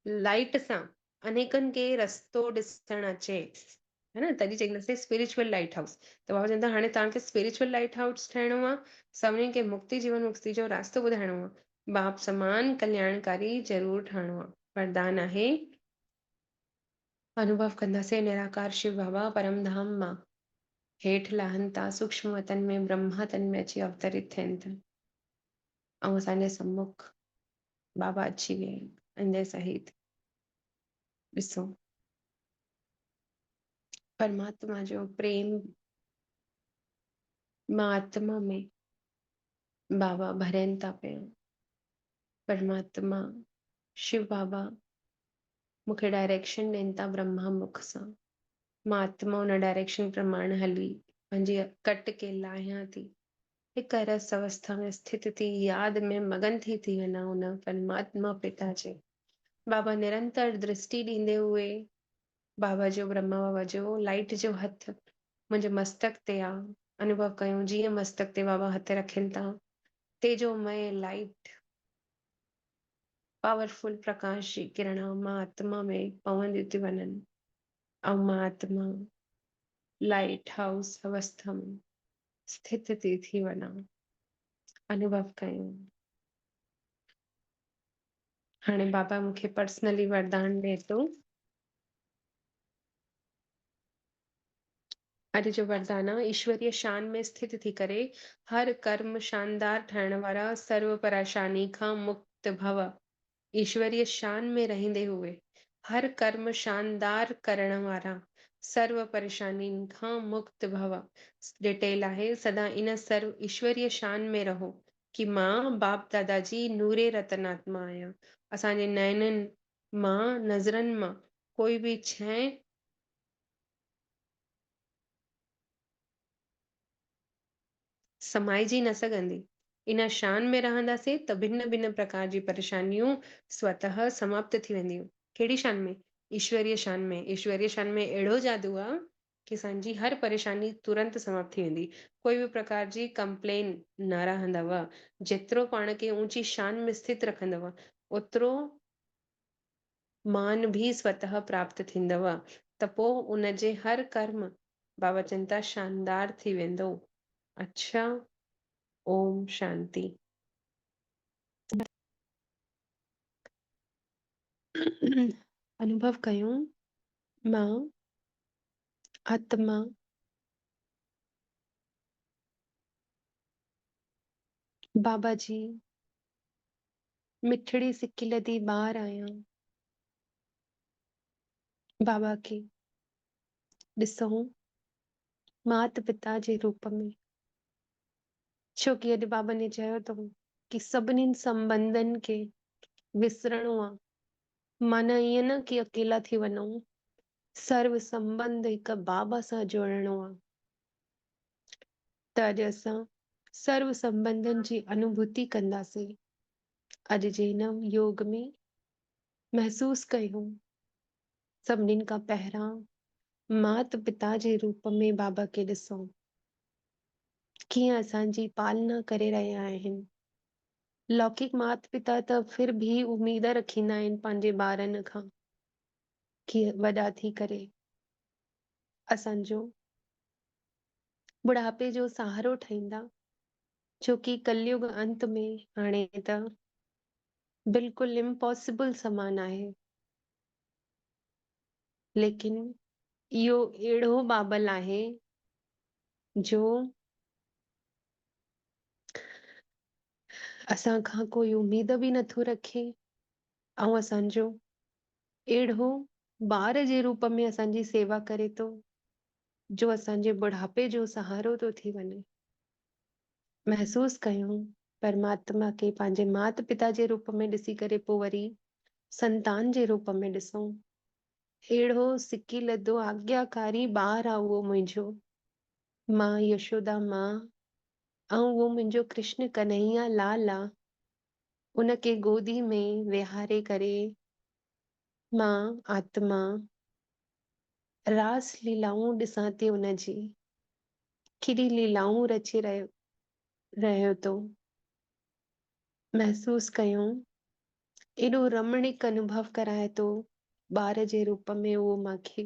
लाइट सां अनेकनि खे रस्तो ॾिसणु अचे, है न, तॾहिं चईंदासीं स्पिरिचुअल लाइट हाउस। त बाबा चवंदा हाणे तव्हांखे स्पिरिचुअल लाइट हाउस ठहिणो आहे। सभिनीनि खे मुक्ति जीवन मुक्ति जो रास्तो ॿुधाइणो आहे। बाप समान कल्याणकारी ज़रूर ठहिणो आहे। वरदान आहे अनुभव कंदासीं निराकार शिव बाबा परम धाम मां हेठि लहनि था, सूक्ष्म वतन में ब्रह्मा तन में अची अवतरित थियनि था ऐं असांजे सम्मुख बाबा अची विया आहिनि अंदे सहित। ॾिसो परमात्मा जो प्रेम मां आत्मा में बाबा भरनि था पिया। परमात्मा शिव बाबा मूंखे डायरेक्शन ॾियनि था ब्रह्मा मुख सां। मां आत्मा उन डायरेक्शन प्रमाण हली पंहिंजी कट खे लाहियां थी। हिकु रस अवस्था में स्थित थी यादि में मगन थी वञा उन परमात्मा पिता जे। बाबा निरंतर दृष्टि ॾींदे हुए बाबा जो, ब्रह्मा बाबा जो लाइट जो हथ मुंहिंजे मस्तक ते आहे। अनुभव कयूं जीअं मस्तक ते बाबा हथ रखनि था, तेजोमय लाइट पावरफुल प्रकाश जी किरण मां आत्मा में पवंदियूं थी वञनि ऐं मां आत्मा लाइट हाउस अवस्था में स्थित थी वञा। अनुभव कयूं। हाणे बाबा मूंखे पर्सनली वरदान ॾिए थो। अॼु जो वरदान आहे ईश्वरीय शान में स्थित थी करे हर कर्म शानदार ठाहिण वारा सर्व परेशानी खां मुक्त भव। ईश्वरीय शान में रहंदे हुए हर कर्म शानदार करण वारा सर्व परेशानियुनि खां मुक्त भव। डिटेल आहे सदा इन सर्व ईश्वरीय शान में रहो कि मां बाप दादाजी नूरे रतनात्मा आहियां। असांजे नैननि मां नज़रनि मां कोई बि शइ समाइजी न सघंदी। इन शान में रहंदासीं त भिन्न भिन्न प्रकार जी परेशानियूं स्वतः समाप्त थी वेंदियूं। कहिड़ी शान में? ईश्वरीय शान में। ईश्वरीय शान में अहिड़ो जादू आहे कि असांजी हर परेशानी तुरंत समाप्त थी वेंदी। कोई बि प्रकार जी कंप्लेन न रहंदव। जेतिरो पाण खे ऊंची शान में स्थित रखंदव ओतिरो मान भी स्वतः प्राप्त थींदव। त पोइ उनजे हर कर्म बाबा चवनि था शानदार थी वेंदो। अच्छा, ओम शांति। अनुभव कयूं मां आत्मा बाबा जी मिठड़ी सिकी लधी ॿार आहियां। बाबा खे ॾिसूं मात पिता जे रूप में। छोकि अॼु बाबा ने चयो अथऊं कि सभिनीनि संबंधनि खे विसरणो आहे। माना ईअं न कि अकेला थी वञूं, सर्व संबंध हिकु बाबा सां जोड़णो आहे। त अॼु असां सर्व संबंधनि जी अनुभूति कंदासीं। अॼु जे हिन योग में महसूस कयूं सभिनीनि खां पहिरां मात पिता जे रूप में बाबा खे ॾिसूं। कीअं असांजी पालना करे रहिया आहिनि। लौकिक माता पिता त फिर भी उम्मीद रखींदा आहिनि पंहिंजे ॿारनि खां कि वॾा थी करे असांजो बुढ़ापे जो सहारो ठहींदा, छो कि कलयुग अंत में हाणे त बिल्कुलु इम्पॉसिबल समान आहे। लेकिन इहो अहिड़ो बाबल आहे जो असां खां कोई उम्मीद बि नथो रखे ऐं असांजो अहिड़ो ॿार जे रूप में असांजी सेवा करे थो जो असांजे बुढ़ापे जो सहारो थो थी वञे। महसूस कयूं परमात्मा खे पंहिंजे माता पिता जे रूप में ॾिसी करे पोइ वरी संतान जे रूप में ॾिसूं। अहिड़ो सिकी लधो आज्ञाकारी ॿार आहे उहो मुंहिंजो, मां यशोदा मां ऐं उहो मुंहिंजो कृष्ण कन्हैया लाल आहे। उनखे गोदी में विहारे करे मां आत्मा रास लीलाऊं ॾिसां थी, उनजी खिड़ी लीलाऊं रचे रहियो थो। महसूस कयूं एॾो रमणीक अनुभव कराए थो ॿार जे रूप में उहो मूंखे,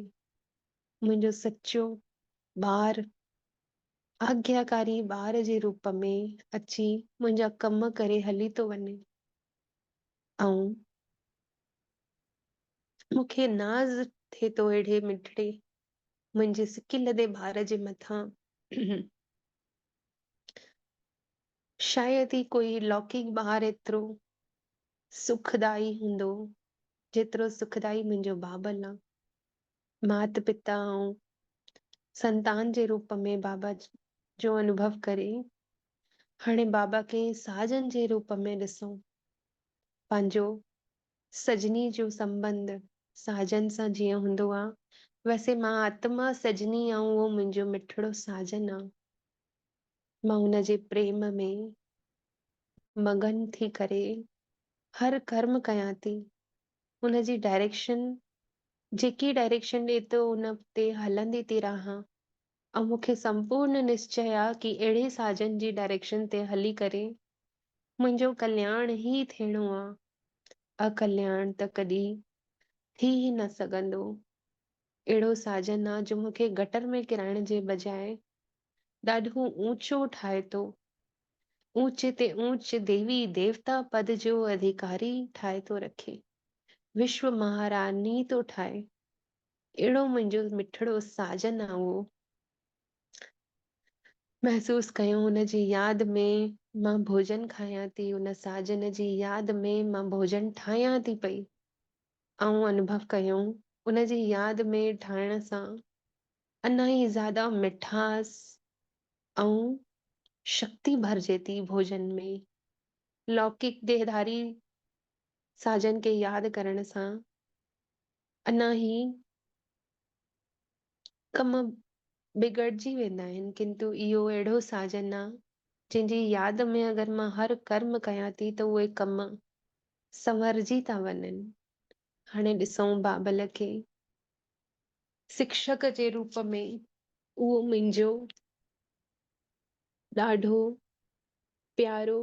मुंहिंजो सच्चो ॿार आज्ञाकारी ॿार जे रूप में अची मुंहिंजा कम करे हली थो वञे ऐं मूंखे नाज़ थिए थो अहिड़े मिठड़े मुंहिंजे सिकी लधे ॿार जे मथां। शायदि ई कोई लौकिक ॿार एतिरो सुखदाई हूंदो जेतिरो सुखदाई मुंहिंजो बाबल आहे। माता पिता ऐं संतान जे रूप में बाबा जो अनुभव करे हाणे बाबा खे साजन जे रूप में ॾिसूं। पंहिंजो सजनी जो संबंध साजन सां जीअं हूंदो आहे, वैसे मां आत्मा सजनी ऐं उहो मुंहिंजो मिठड़ो साजन आहे। मां हुनजे प्रेम में मगन थी करे हर कर्म कयां थी। हुनजी डायरेक्शन जेकी डायरेक्शन ॾिए थो उन ते हलंदी थी रहां ऐं मूंखे संपूर्ण निश्चय आहे कि अहिड़े साजन जी डायरेक्शन ते हली करे मुंहिंजो कल्याण ई थियणो आहे। अकल्याण त कॾहिं थी ही न सघंदो। अहिड़ो साजन आहे जो मूंखे गटर में किराइण जे बजाए ॾाढो ऊंचो ठाहे थो, ऊंचे ते ऊंच देवी देवता पद जो अधिकारी ठाहे थो रखे, विश्व महारानी थो ठाहे। अहिड़ो मुंहिंजो मिठड़ो साजन आहे उहो। महसूस कयूं हुनजी यादि में मां भोजन खायां थी, उन साजन जी यादि में मां भोजन ठाहियां थी पई ऐं अनुभव कयूं उनजी यादि में ठाहिण सां अञा ई ज़्यादा मिठास ऐं शक्ति भरिजे थी भोजन में। लौकिक देहधारी साजन खे यादि करण सां अञा ई कम बिगड़जी वेंदा आहिनि, किंतु इहो अहिड़ो साजन आहे जंहिंजी यादि में अगरि मां हर कर्म कयां थी त उहे कम संवरजी था वञनि। हाणे ॾिसूं बाबल खे शिक्षक जे रूप में, उहो मुंहिंजो ॾाढो प्यारो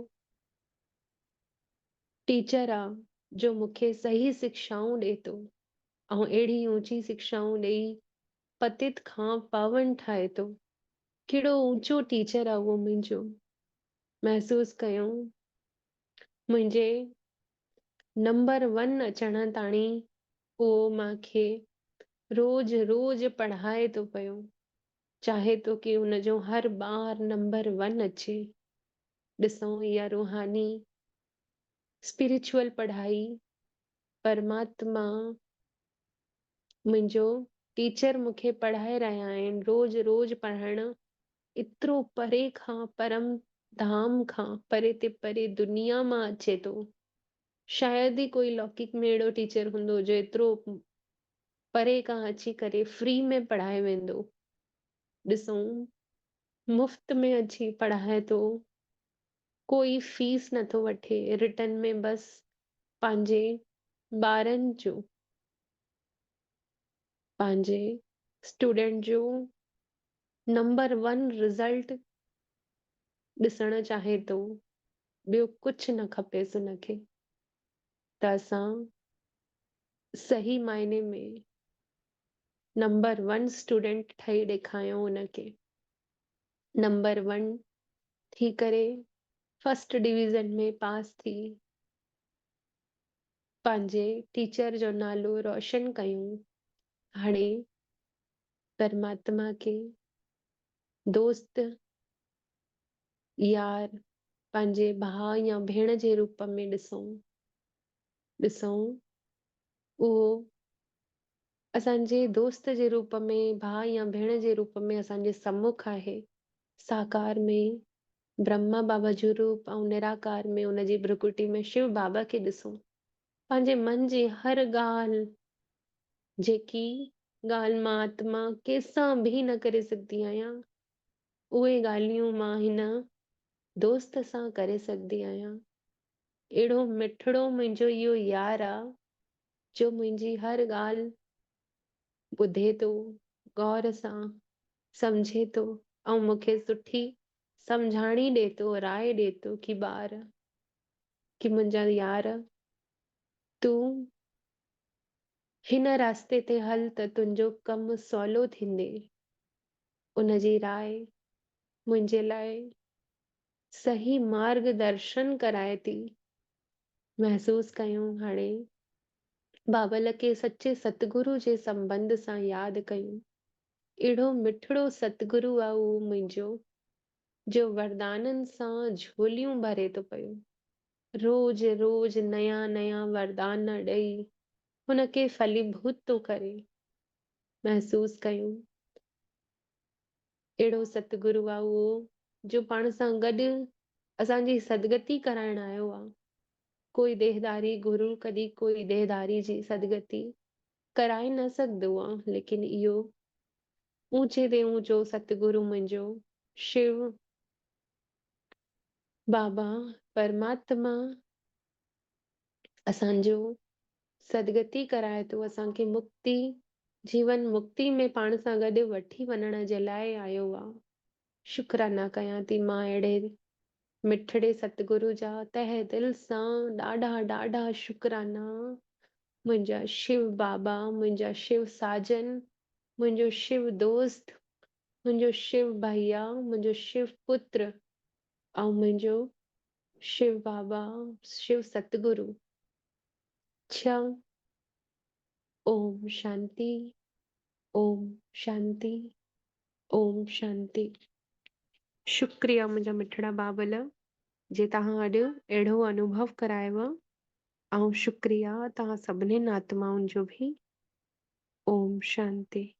टीचर आहे जो मूंखे सही शिक्षाऊं ॾिए थो ऐं अहिड़ी ऊंची शिक्षाऊं ॾेई पतित खां पावन ठाहे थो। कहिड़ो ऊंचो टीचर आहे उहो मुंहिंजो। महसूस कयूं मुंहिंजे नंबर 1 अचण ताणी उहो मूंखे रोज रोज पढ़ाए थो पियो, चाहे थो कि हुनजो हर ॿार नंबर 1 अचे। ॾिसूं इहा रूहानी स्पिरिचुअल पढ़ाई परमात्मा मुंहिंजो टीचर मूंखे पढ़ाए रहिया आहिनि। रोज रोज पढ़णु एतिरो परे खां परम धाम खां परे ते परे दुनिया मां अचे थो। शायदि ई कोई लौकिक में अहिड़ो टीचर हूंदो जो एतिरो परे खां अची करे फ्री में पढ़ाए वेंदो। ॾिसूं मुफ़्त में अची पढ़ाए थो, कोई फीस नथो वठे, रिटर्न में बसि पंहिंजे ॿारनि जो, पंहिंजे स्टूडेंट जो नंबर 1 रिज़ल्ट ॾिसण चाहे थो, ॿियो कुछ न खपेसि उनखे, त असां सही मायने में नंबर 1 स्टूडेंट ठही ॾेखारियूं उनखे। नंबर 1 थी करे फर्स्ट डिवीज़न में पास थी पंहिंजे टीचर जो नालो रोशन कयूं। हाणे परमात्मा के दोस्त यार पंहिंजे भाउ या भेण जे रूप में ॾिसूं उहो असांजे दोस्त जे रूप में, भाउ या भेण जे रूप में असांजे सम्मुख आहे। साकार में ब्रह्मा बाबा जो रूप ऐं निराकार में उनजी भ्रुकुटी में शिव बाबा खे ॾिसूं। पंहिंजे मन जी हर ॻाल्हि, जेकी ॻाल्हि मां आत्मा कंहिंसां बि न करे सघंदी आहियां, उहे ॻाल्हियूं मां हिन दोस्त सां करे सघंदी आहियां। अहिड़ो मिठड़ो मुंहिंजो इहो यार आहे, जो मुंहिंजी हर ॻाल्हि ॿुधे थो, गौर सां सम्झे थो ऐं मूंखे सुठी सम्झाणी ॾे थो, राय ॾे थो कि ॿार, कि मुंहिंजा यार, तूं हिन रास्ते ते हल त तुंहिंजो कमु सवलो थींदे। उनजी राय मुंहिंजे लाइ सही मार्गदर्शन कराए थी। महसूस कयूं हाणे बाबल खे सच्चे सतगुरु जे संबंध सां यादि कयूं। अहिड़ो मिठड़ो सतगुरु आहे उहो मुंहिंजो, जो वरदाननि सां झोलियूं भरे थो पियो। रोज रोज नया नया वरदान ॾेई हुनखे फलीभूत थो करे। महसूस कयूं अहिड़ो सतगुरु आहे उहो, जो पाण सां गॾु असांजी सदगति कराइण आयो आहे। कोई देहदारी गुरु कॾहिं कोई देहदारी जी सदगति कराए न सघंदो आहे, लेकिन इहो ऊंचे ते ऊंचो सतगुरु मुंहिंजो शिव बाबा परमात्मा असांजो सदगति कराए थो, असांखे मुक्ति, जीवन मुक्ति में पाण सां गॾु वठी वञण जे लाइ आयो आहे। शुक्राना कयां थी मां अहिड़े मिठड़े सतगुरु जा तहे दिल सां ॾाढा ॾाढा शुक्राना। मुंहिंजा शिव बाबा, मुंहिंजा शिव साजन, मुंहिंजो शिव दोस्त, मुंहिंजो शिव भैया, मुंहिंजो शिव पुत्र ऐं मुंहिंजो शिव बाबा, शिव सतगुरु। ओम शांति, ओम शांति, ओम शांति। शुक्रिया मुंहिंजा मिठड़ा बाबल, जे तव्हां अॼु अहिड़ो अनुभव करायव, ऐं शुक्रिया तव्हां सभिनीनि आत्माउनि जो बि। ओम शांति।